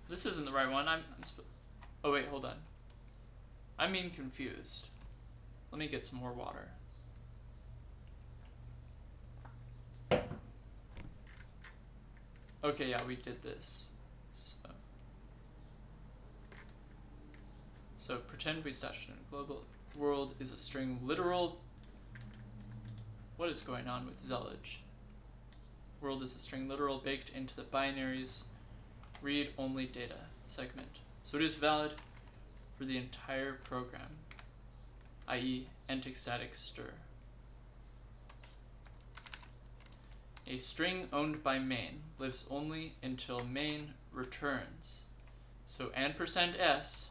[SPEAKER 1] This isn't the right one. Oh wait, hold on. I'm being confused. Let me get some more water. Okay, yeah, we did this. So pretend we stashed in a global world is a string literal. What is going on with Zellige? World is a string literal baked into the binaries read-only data segment. So it is valid for the entire program, i.e. n-tick static stir. A string owned by main lives only until main returns. So n%s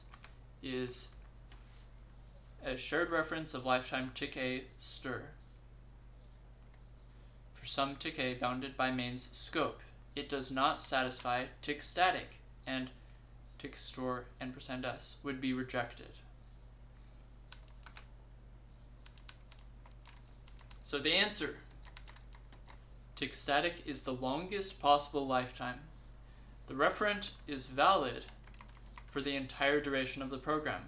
[SPEAKER 1] is a shared reference of lifetime tick a stir for some tick a bounded by main's scope. It does not satisfy tick static, and tick store n%s would be rejected. So the answer, tick static is the longest possible lifetime. The referent is valid for the entire duration of the program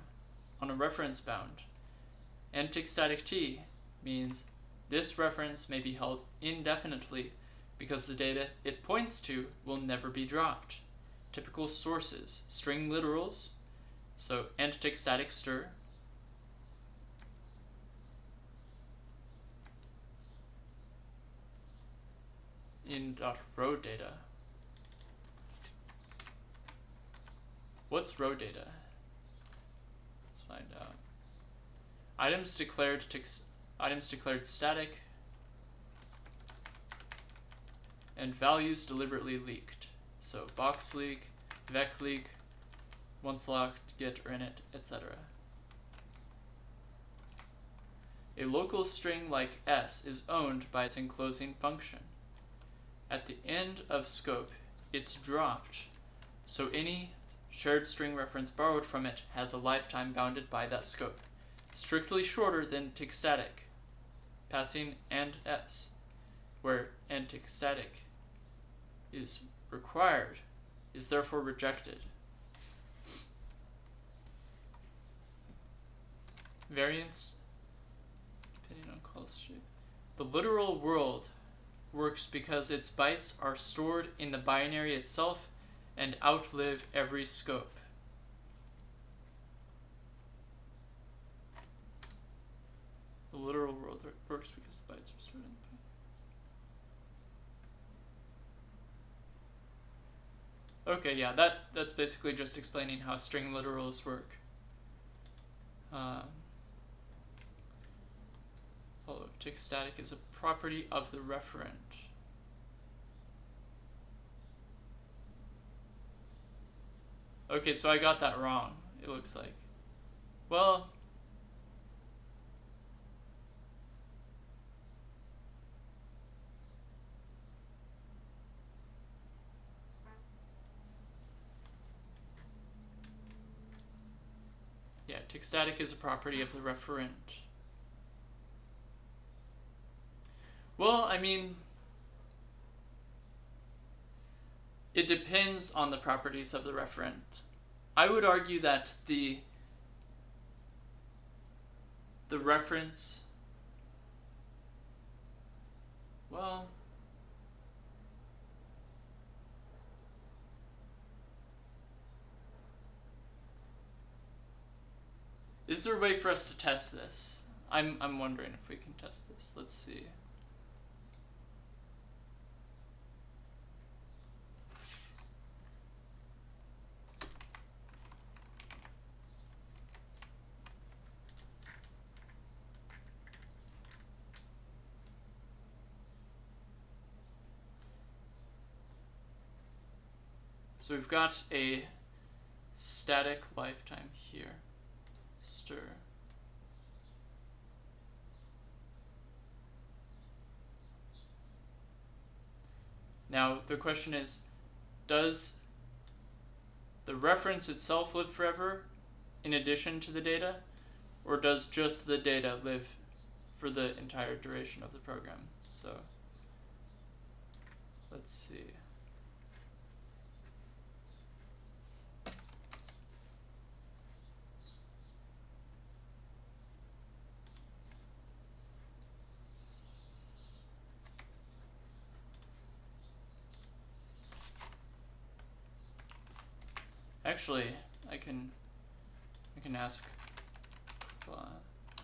[SPEAKER 1] on a reference bound. And tick static t means this reference may be held indefinitely because the data it points to will never be dropped. Typical sources, string literals, so n-tick static stir, in.row data. What's row data? Let's find out. Items declared static and values deliberately leaked. So box leak, vec leak, once locked, get or init, etc. A local string like s is owned by its enclosing function. At the end of scope, it's dropped, so any shared string reference borrowed from it has a lifetime bounded by that scope, strictly shorter than tick static, passing and s, where and tick static is required, is therefore rejected. Variance depending on call shape. The literal world works because its bytes are stored in the binary itself and outlive every scope. The literal world works because the bytes are stored in the binary. Okay, yeah, that's basically just explaining how string literals work. Follow tick static is a property of the referent. Okay, so I got that wrong, it looks like. Well, yeah, tick static is a property of the referent. Well, I mean, it depends on the properties of the referent. I would argue that the reference, well, is there a way for us to test this? I'm wondering if we can test this. Let's see. So we've got a static lifetime here. Stir. Now the question is, does the reference itself live forever in addition to the data, or does just the data live for the entire duration of the program? So let's see. Actually, I can ask. Well,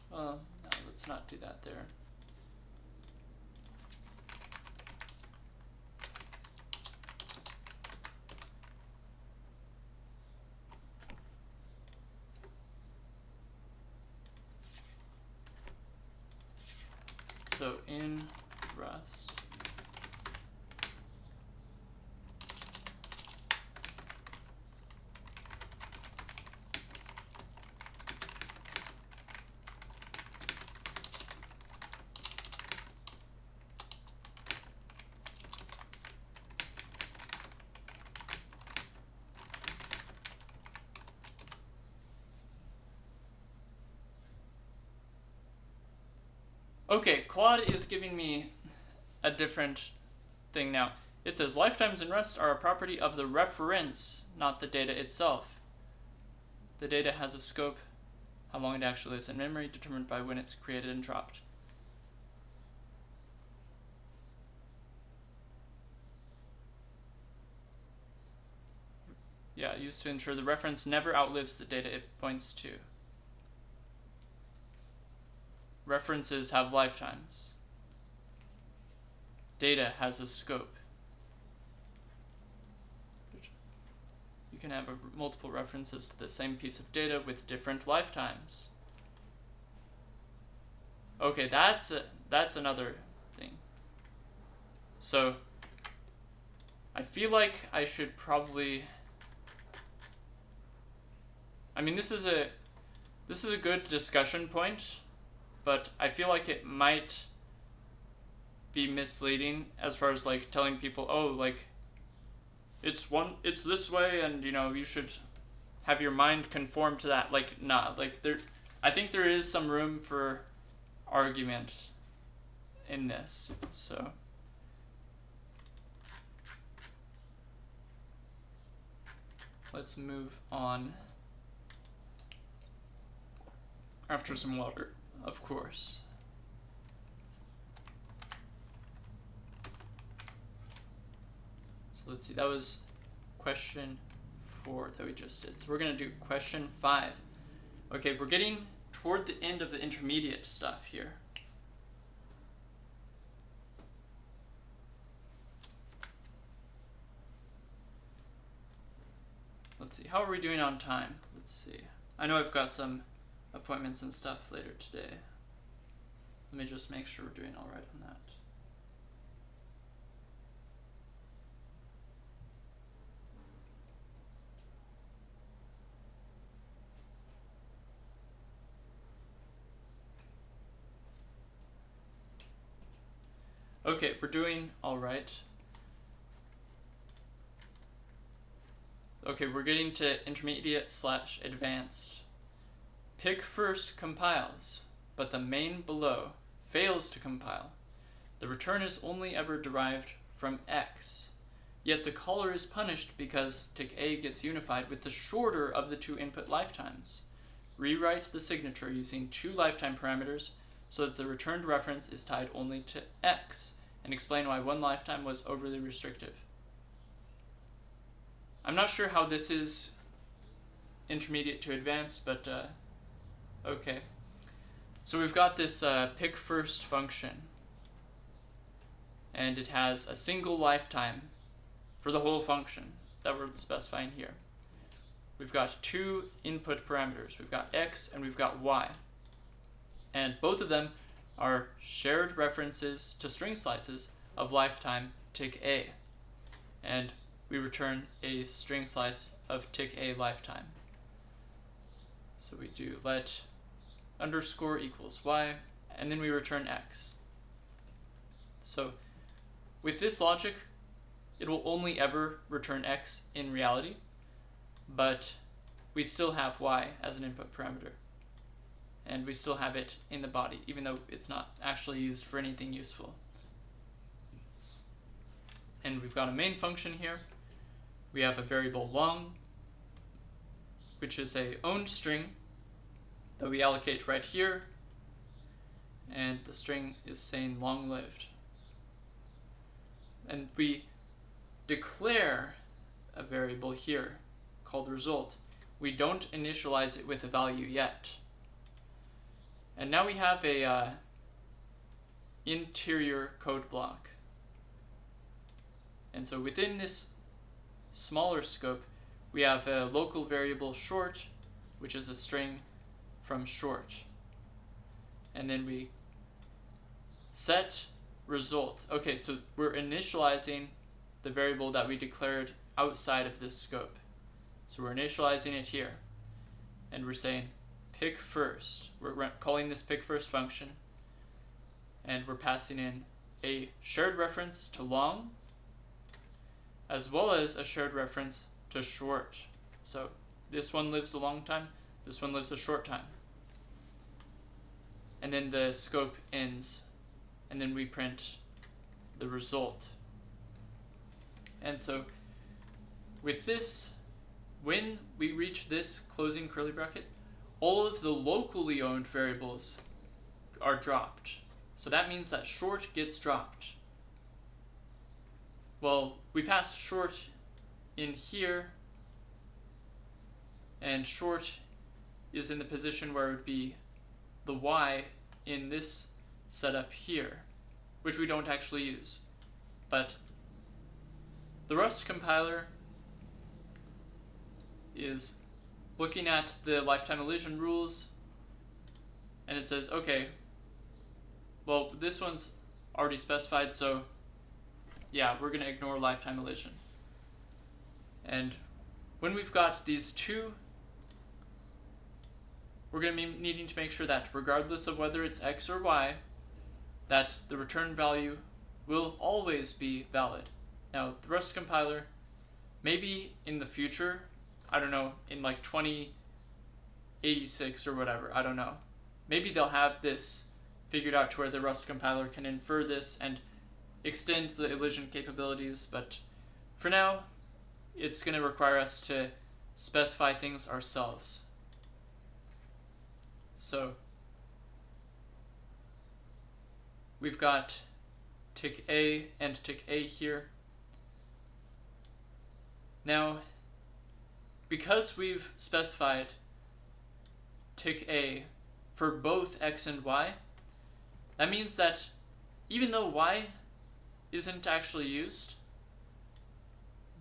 [SPEAKER 1] no, let's not do that there. So in Rust, okay, Claude is giving me a different thing now. It says lifetimes in Rust are a property of the reference, not the data itself. The data has a scope, how long it actually lives in memory, determined by when it's created and dropped. Yeah, used to ensure the reference never outlives the data it points to. References have lifetimes. Data has a scope. You can have multiple references to the same piece of data with different lifetimes. Okay, that's another thing. So I feel like I should probably, I mean, this is a good discussion point, but I feel like it might be misleading as far as like telling people, oh, like it's this way, and you know you should have your mind conform to that. Like, nah, like I think there is some room for argument in this. So let's move on after some water, of course. So let's see, that was question 4 that we just did. So we're going to do question 5. Okay, we're getting toward the end of the intermediate stuff here. Let's see, how are we doing on time? Let's see. I know I've got some appointments and stuff later today. Let me just make sure we're doing all right on that. Okay, we're doing all right. Okay, we're getting to intermediate/advanced. Pick first compiles, but the main below fails to compile. The return is only ever derived from X. Yet the caller is punished because tick A gets unified with the shorter of the 2 input lifetimes. Rewrite the signature using 2 lifetime parameters so that the returned reference is tied only to X, and explain why 1 lifetime was overly restrictive. I'm not sure how this is intermediate to advanced, but okay. So we've got this pick first function, and it has a single lifetime for the whole function that we're specifying here. We've got 2 input parameters. We've got X and we've got Y. And both of them are shared references to string slices of lifetime tick A. And we return a string slice of tick A lifetime. So we do let underscore equals Y, and then we return X. So with this logic, it will only ever return X in reality, but we still have Y as an input parameter. And we still have it in the body, even though it's not actually used for anything useful. And we've got a main function here. We have a variable long, which is a owned string that we allocate right here, and the string is saying long lived. And we declare a variable here called result. We don't initialize it with a value yet. And now we have a interior code block. And so within this smaller scope, we have a local variable short, which is a string from short. And then we set result. Okay, so we're initializing the variable that we declared outside of this scope. So we're initializing it here. And we're saying pick first. We're calling this pick first function. And we're passing in a shared reference to long, as well as a shared reference to short. So this one lives a long time, this one lives a short time. And then the scope ends, and then we print the result. And so with this, when we reach this closing curly bracket, all of the locally owned variables are dropped. So that means that short gets dropped. Well, we pass short in here, and short is in the position where it would be the Y in this setup here, which we don't actually use. But the Rust compiler is looking at the lifetime elision rules, and it says, okay, well, this one's already specified, so yeah, we're going to ignore lifetime elision. And when we've got these two, we're going to be needing to make sure that regardless of whether it's X or Y, that the return value will always be valid. Now, the Rust compiler, maybe in the future, I don't know, in like 2086 or whatever, I don't know. Maybe they'll have this figured out to where the Rust compiler can infer this and extend the elision capabilities, but for now, it's going to require us to specify things ourselves. So we've got tick A and tick A here. Now, because we've specified tick A for both x and y, that means that even though y isn't actually used,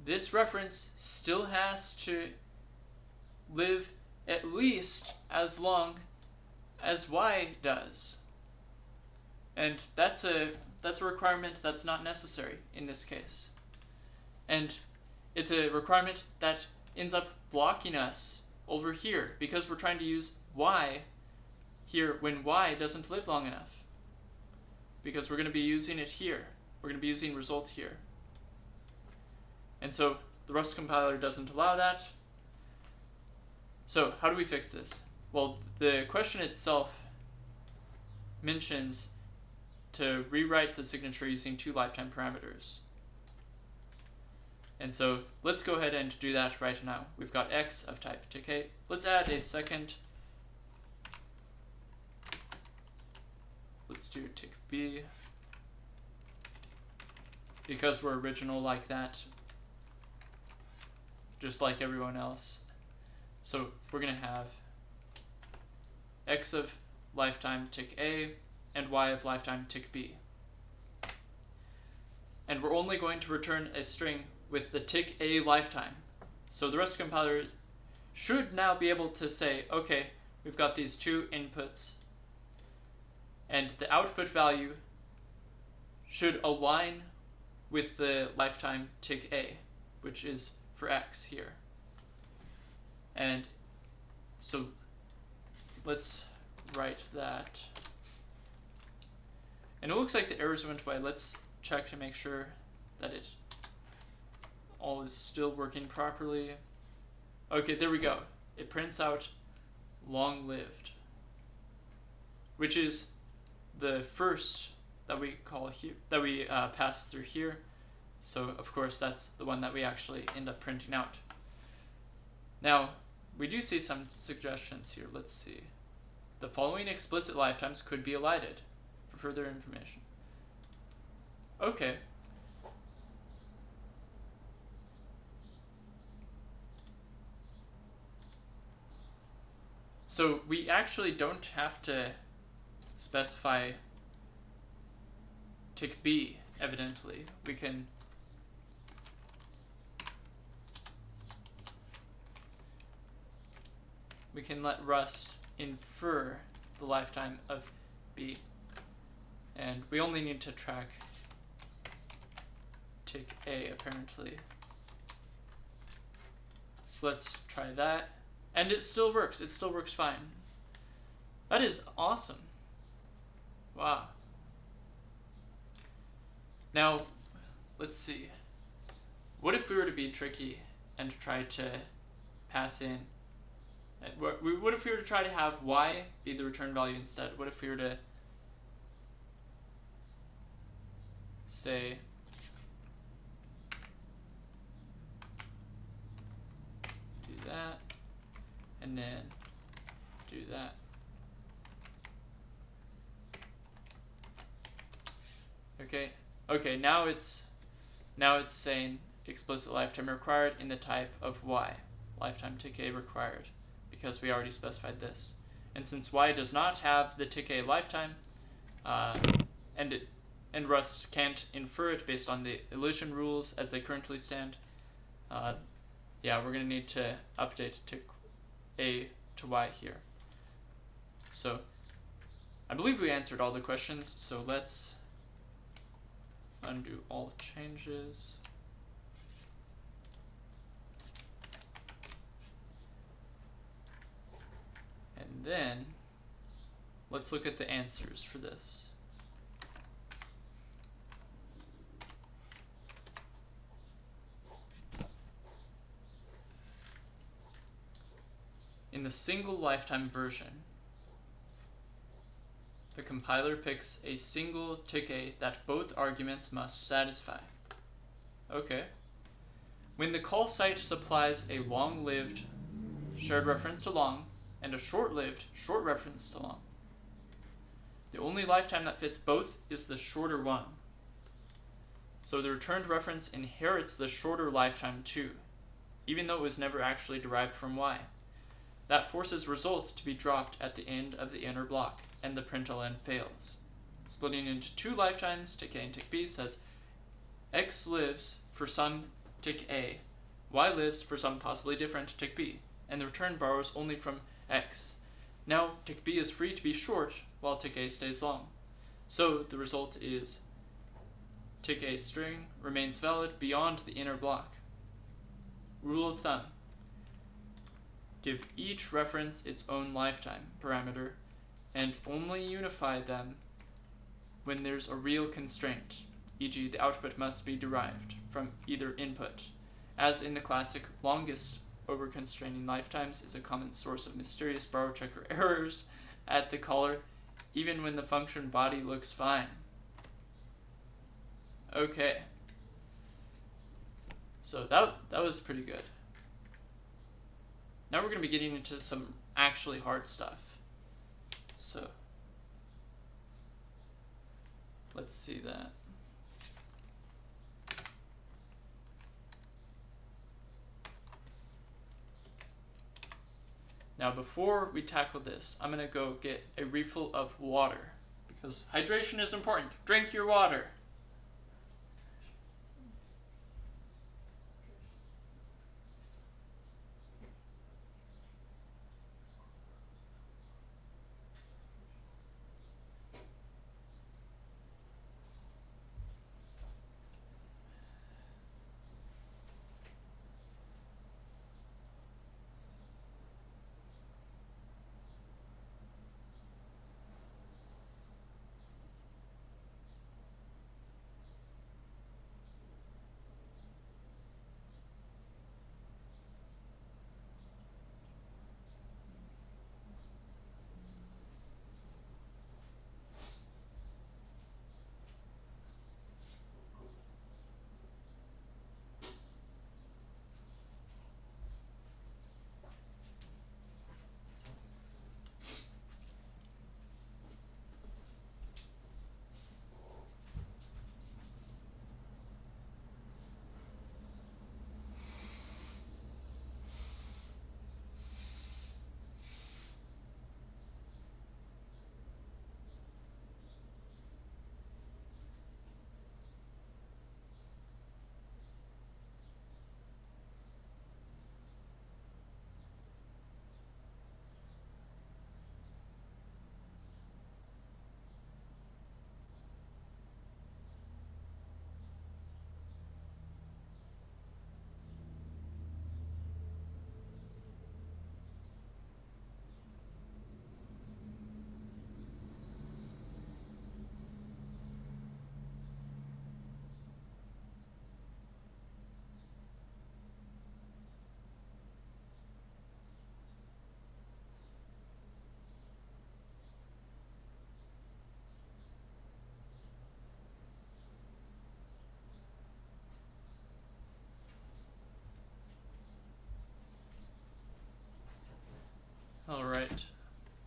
[SPEAKER 1] this reference still has to live at least as long as y does. And that's a requirement that's not necessary in this case. And it's a requirement that ends up blocking us over here because we're trying to use y here when y doesn't live long enough. Because we're going to be using it here. We're going to be using result here. And so the Rust compiler doesn't allow that. So how do we fix this? Well, the question itself mentions to rewrite the signature using 2 lifetime parameters. And so let's go ahead and do that right now. We've got x of type tick A. Let's add a second. Let's do tick B. Because we're original like that, just like everyone else. So we're going to have x of lifetime tick A and y of lifetime tick B. And we're only going to return a string with the tick A lifetime. So the Rust compiler should now be able to say, okay, we've got these 2 inputs, and the output value should align with the lifetime tick A, which is for x here. And so let's write that. And it looks like the errors went away. Let's check to make sure that it all is still working properly. Okay, there we go. It prints out long-lived, which is the first that we call here, that we pass through here. So of course that's the one that we actually end up printing out. Now we do see some suggestions here. Let's see. The following explicit lifetimes could be elided for further information. Okay. So we actually don't have to specify tick B, evidently. We can let Rust infer the lifetime of B. And we only need to track tick A, apparently. So let's try that. And it still works. It still works fine. That is awesome. Wow. Now, let's see. What if we were to be tricky and try to pass in? What if we were to try to have y be the return value instead? What if we were to say do that and then do that? Okay, now it's saying explicit lifetime required in the type of y, lifetime tick A required, because we already specified this. And since y does not have the tick A lifetime, and Rust can't infer it based on the elision rules as they currently stand, yeah, we're going to need to update tick A to y here. So I believe we answered all the questions, so let's undo all changes. And then let's look at the answers for this. In the single lifetime version, the compiler picks a single tick A that both arguments must satisfy. Okay. When the call site supplies a long-lived shared reference to long and a short-lived short reference to long, the only lifetime that fits both is the shorter one. So the returned reference inherits the shorter lifetime too. even though it was never actually derived from y. That forces result to be dropped at the end of the inner block, and the println fails. Splitting into two lifetimes, tick A and tick B, says x lives for some tick A, y lives for some possibly different tick B, and the return borrows only from x. Now tick B is free to be short while tick A stays long. So the result is tick A string remains valid beyond the inner block. Rule of thumb: give each reference its own lifetime parameter and only unify them when there's a real constraint, e.g. the output must be derived from either input. As in the classic, longest over-constraining lifetimes is a common source of mysterious borrow checker errors at the caller, even when the function body looks fine. Okay, so that was pretty good. Now we're going to be getting into some actually hard stuff. So let's see that. Now before we tackle this, I'm going to go get a refill of water, because hydration is important. Drink your water. Alright,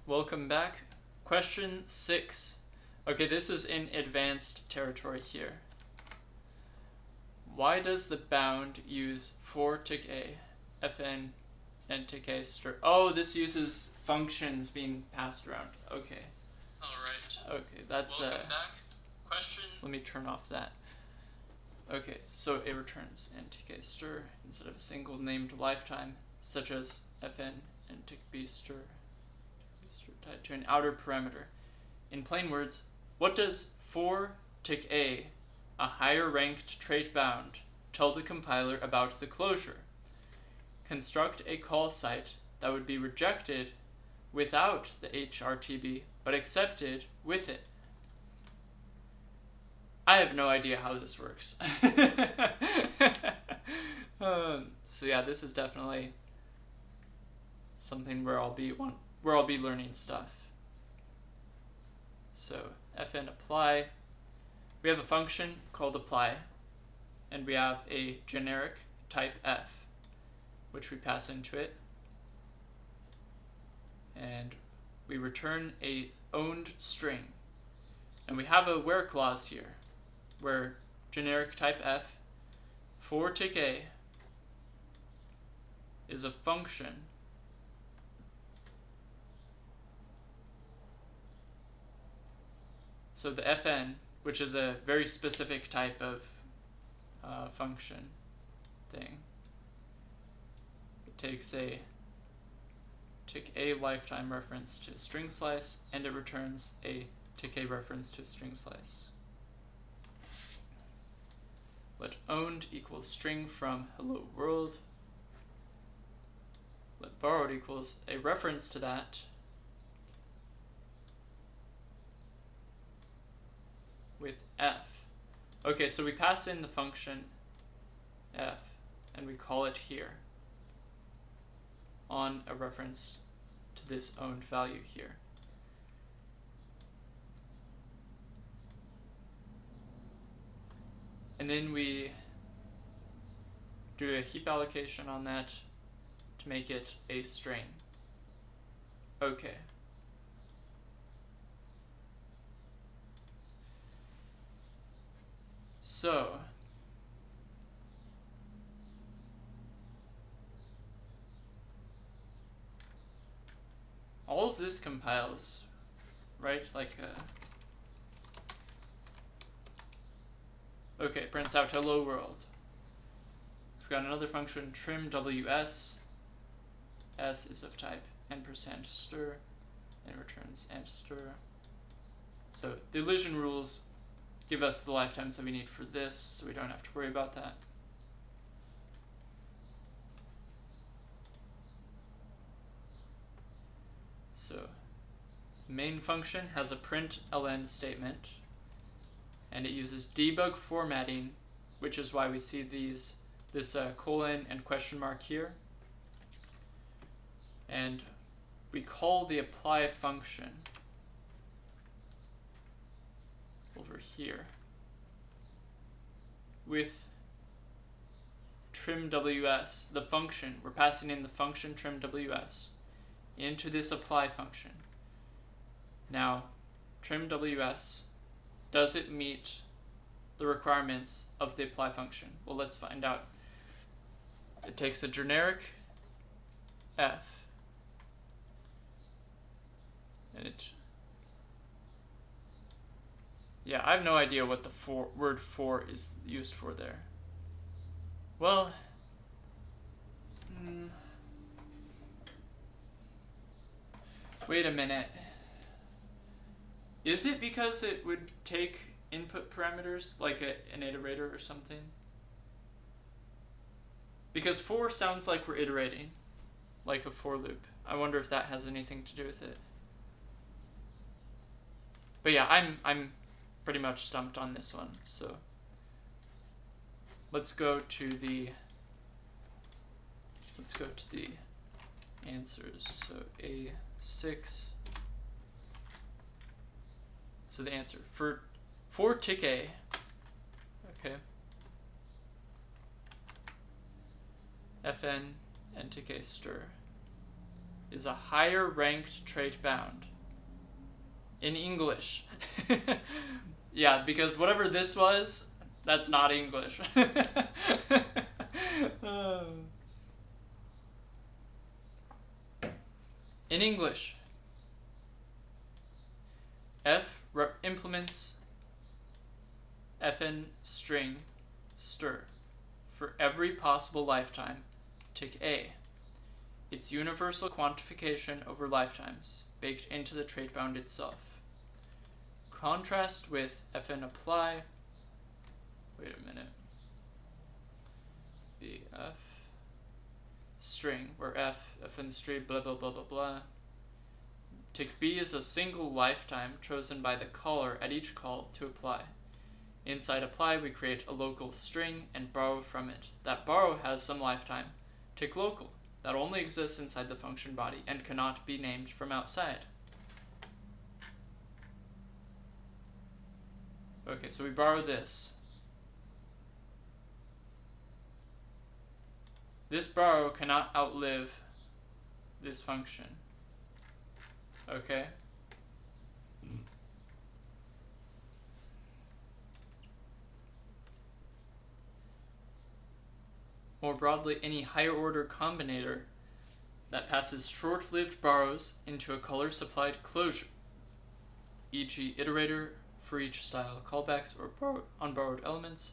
[SPEAKER 1] welcome back. Question 6. Okay, this is in advanced territory here. Why does the bound use for tick A, fn, and tick A stir? Oh, this uses functions being passed around. Okay. Alright. Okay, that's welcome back. Question. Let me turn off that. Okay, so it returns and tick A stir instead of a single named lifetime, such as fn and tick B stir tied to an outer parameter. In plain words, what does for tick A, a higher ranked trait bound, tell the compiler about the closure? Construct a call site that would be rejected without the HRTB, but accepted with it. I have no idea how this works. So yeah, this is definitely something where I'll be learning stuff. So fn apply. We have a function called apply, and we have a generic type f, which we pass into it, and we return a owned string. And we have a where clause here, where generic type f for tick A is a function so the fn, which is a very specific type of function thing, it takes a lifetime reference to string slice, and it returns a tick a reference to string slice. Let owned equals string from hello world. Let borrowed equals a reference to that with f. Okay, so we pass in the function f and we call it here on a reference to this owned value here. And then we do a heap allocation on that to make it a string. Okay. So all of this compiles, right? Like okay, it prints out hello world. We've got another function, trim ws. S is of type n%stir, and returns m_stir. So the elision rules give us the lifetimes that we need for this, so we don't have to worry about that. So the main function has a println statement, and it uses debug formatting, which is why we see this colon and question mark here. And we call the apply function over here with trimws, the function. We're passing in the function trimws into this apply function. Now, trimws, does it meet the requirements of the apply function? Well, let's find out. It takes a generic f, and yeah, I have no idea what the word for is used for there. Well, wait a minute. Is it because it would take input parameters like an iterator or something? Because for sounds like we're iterating, like a for loop. I wonder if that has anything to do with it. But yeah, I'm pretty much stumped on this one. So let's go to the answers. So A6. So the answer for tick A, okay, fn and tick A stir is a higher ranked trait bound in English. Yeah, because whatever this was, that's not English. In English, f implements fn string stir for every possible lifetime tick A. It's universal quantification over lifetimes baked into the trait bound itself. Contrast with fn apply. Wait a minute. Bf string, where fn string blah blah blah blah blah. Tick B is a single lifetime chosen by the caller at each call to apply. Inside apply, we create a local string and borrow from it. That borrow has some lifetime, tick local, that only exists inside the function body and cannot be named from outside. Okay, so we borrow this. This borrow cannot outlive this function. Okay? more broadly, any higher order combinator that passes short-lived borrows into a color-supplied closure, e.g. iterator for each style callbacks or unborrowed elements,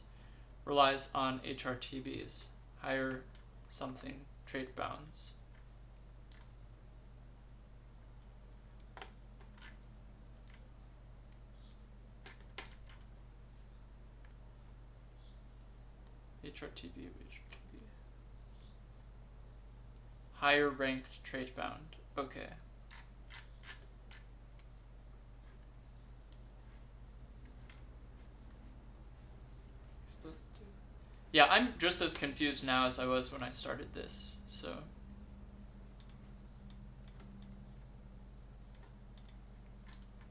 [SPEAKER 1] relies on HRTBs, higher something trait bounds. HRTB. Higher ranked trait bound. Okay. Yeah, I'm just as confused now as I was when I started this, so.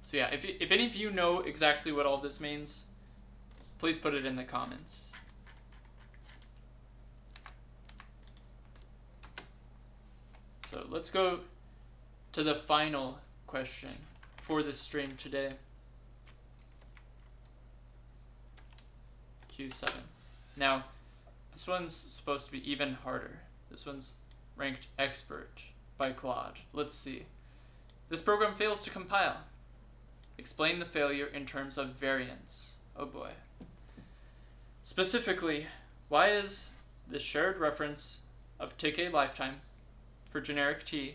[SPEAKER 1] So yeah, if any of you know exactly what all this means, please put it in the comments. So let's go to the final question for this stream today. Q7. Now, this one's supposed to be even harder. This one's ranked expert by Claude. Let's see. This program fails to compile. Explain the failure in terms of variance. Oh boy. Specifically, why is the shared reference of TK lifetime for generic T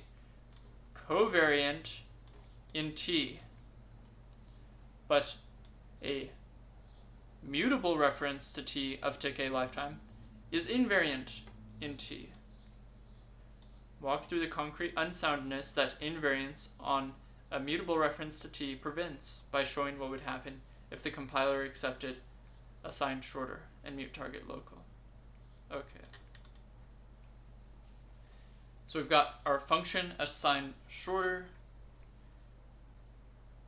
[SPEAKER 1] covariant in T, but a mutable reference to T of TK lifetime is invariant in T? Walk through the concrete unsoundness that invariance on a mutable reference to T prevents by showing what would happen if the compiler accepted assigned shorter and mute target local. Okay. So we've got our function assigned shorter,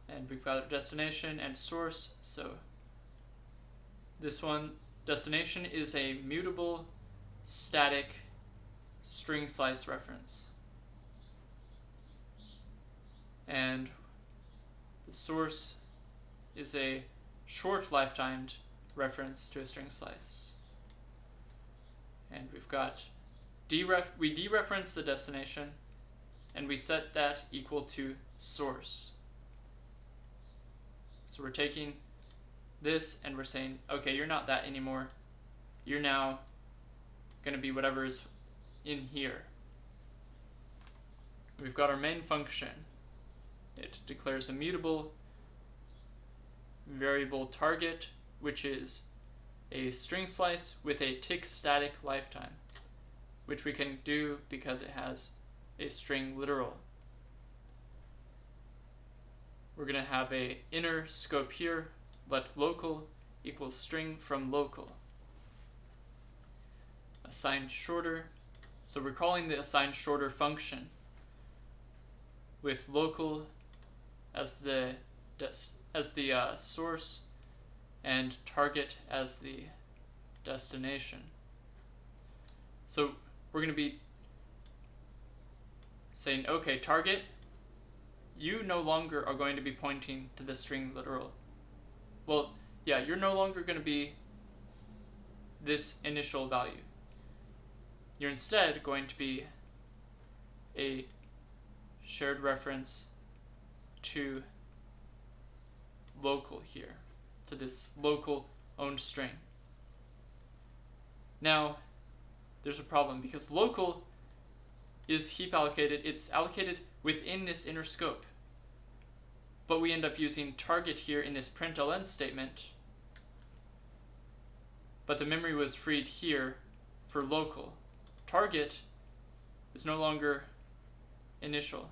[SPEAKER 1] and we've got our destination and source. So this one, destination, is a mutable static string slice reference. And the source is a short lifetimed reference to a string slice. And we've got we dereference the destination, and we set that equal to source. So we're taking this and we're saying, okay, you're not that anymore. You're now going to be whatever is in here. We've got our main function. It declares a mutable variable target, which is a string slice with a tick static lifetime, which we can do because it has a string literal. We're going to have a inner scope here, let local equals string from local. Assigned shorter, so we're calling the assigned shorter function with local as the source and target as the destination. So we're going to be saying, okay, target, you no longer are going to be pointing to the string literal. Well, yeah, you're no longer going to be this initial value. You're instead going to be a shared reference to local here, to this local owned string. Now, there's a problem because local is heap allocated. It's allocated within this inner scope. But we end up using target here in this println statement. But the memory was freed here for local. Target is no longer initial.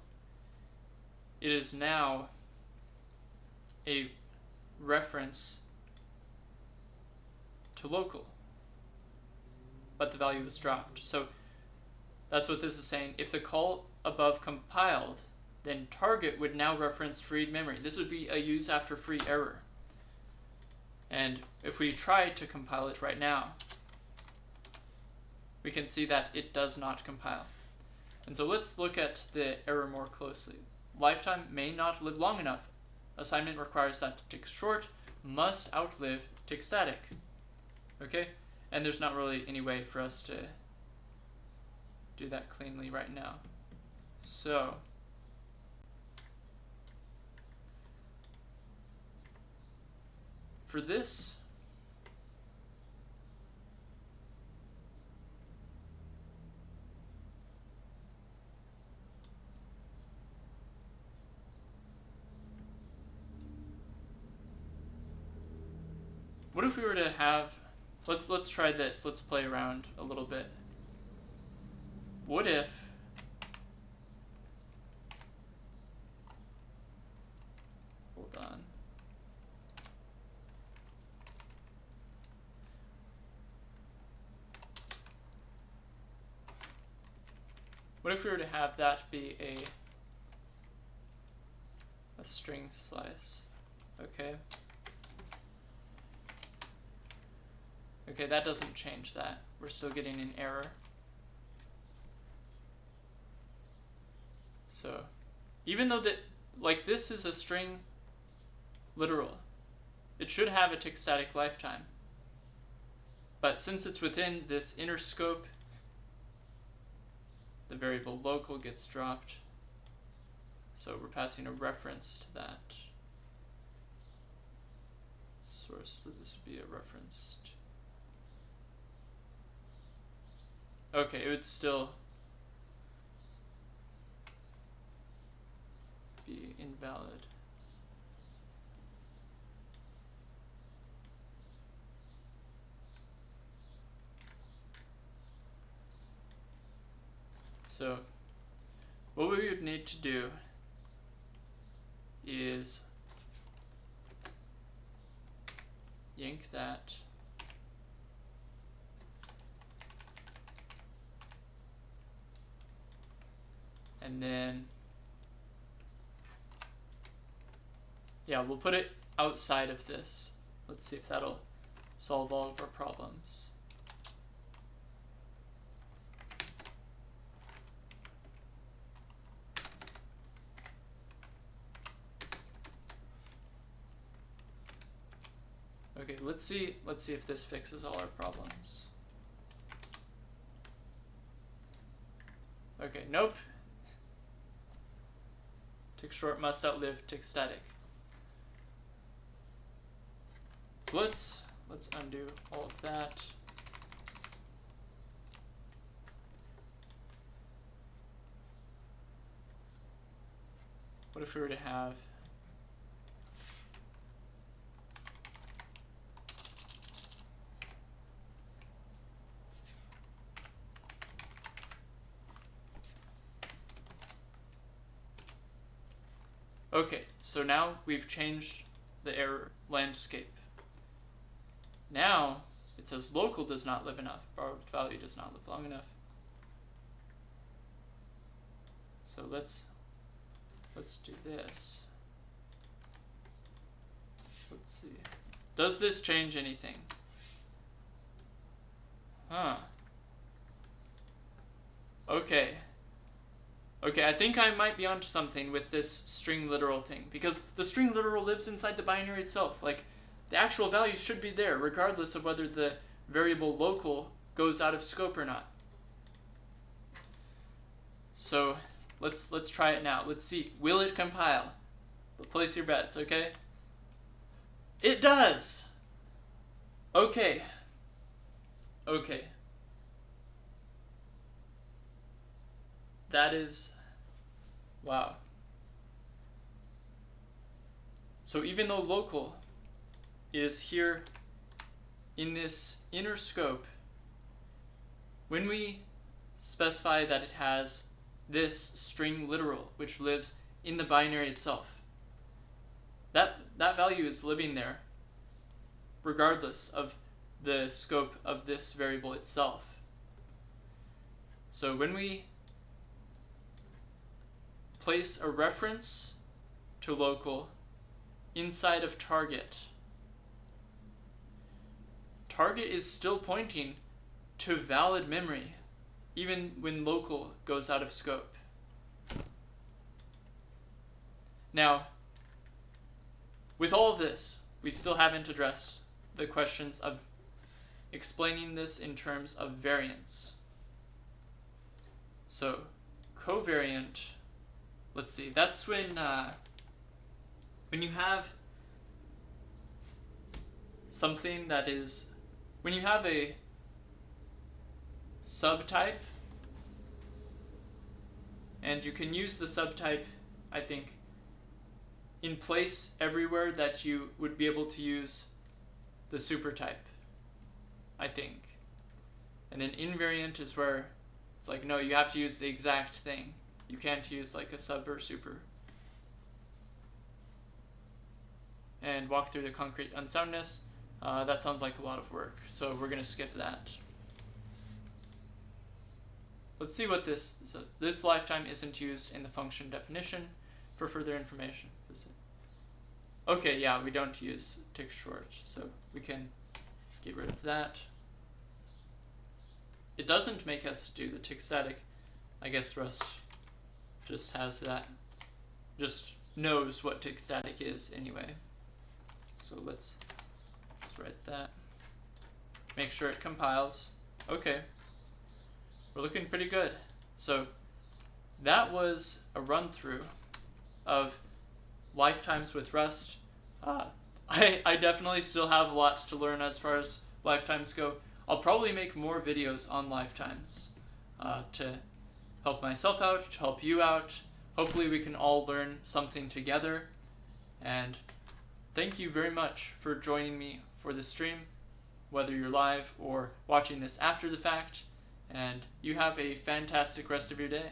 [SPEAKER 1] It is now a reference to local, but the value was dropped. So that's what this is saying. If the call above compiled, then target would now reference freed memory. This would be a use after free error. And if we try to compile it right now, we can see that it does not compile. And so let's look at the error more closely. Lifetime may not live long enough. Assignment requires that tick short must outlive tick static. Okay? And there's not really any way for us to do that cleanly right now. So for this, what if we were to have, let's try this. Let's play around a little bit. What if hold on. What if we were to have that be a string slice? Okay. Okay, that doesn't change that. We're still getting an error. So, even though that, like, this is a string literal, it should have a tick static lifetime. But since it's within this inner scope, the variable local gets dropped. So we're passing a reference to that source. So this would be a reference to, okay, it would still be invalid. So what we would need to do is yank that, and then, yeah, we'll put it outside of this. Let's see if that'll solve all of our problems. Okay, let's see if this fixes all our problems. Okay, nope. Tick short must outlive tick static. So let's undo all of that. What if we were to have okay, so now we've changed the error landscape. Now it says local does not live enough, borrowed value does not live long enough. So let's do this. Let's see. Does this change anything? Huh. Okay. Okay, I think I might be onto something with this string literal thing, because the string literal lives inside the binary itself. Like, the actual value should be there, regardless of whether the variable local goes out of scope or not. So let's try it now. Let's see. Will it compile? Place your bets, okay? It does! Okay. Okay. That is, wow. So even though local is here in this inner scope, when we specify that it has this string literal, which lives in the binary itself, that value is living there regardless of the scope of this variable itself. So when we place a reference to local inside of target, target is still pointing to valid memory even when local goes out of scope. Now, with all of this, we still haven't addressed the questions of explaining this in terms of variance. So covariant, let's see, that's when you have something that is, when you have a subtype, and you can use the subtype, I think, in place everywhere that you would be able to use the supertype, I think. And then invariant is where it's like, no, you have to use the exact thing. You can't use like a sub or super. And walk through the concrete unsoundness. That sounds like a lot of work, so we're going to skip that. Let's see what this says. This lifetime isn't used in the function definition. For further information, visit. Okay, yeah, we don't use tick short, so we can get rid of that. It doesn't make us do the tick static. I guess Rust just has that, just knows what tick static is anyway. So let's write that. Make sure it compiles. Okay. We're looking pretty good. So that was a run through of lifetimes with Rust. I definitely still have a lot to learn as far as lifetimes go. I'll probably make more videos on lifetimes to help myself out, to help you out. Hopefully we can all learn something together. And thank you very much for joining me for this stream, whether you're live or watching this after the fact. And you have a fantastic rest of your day.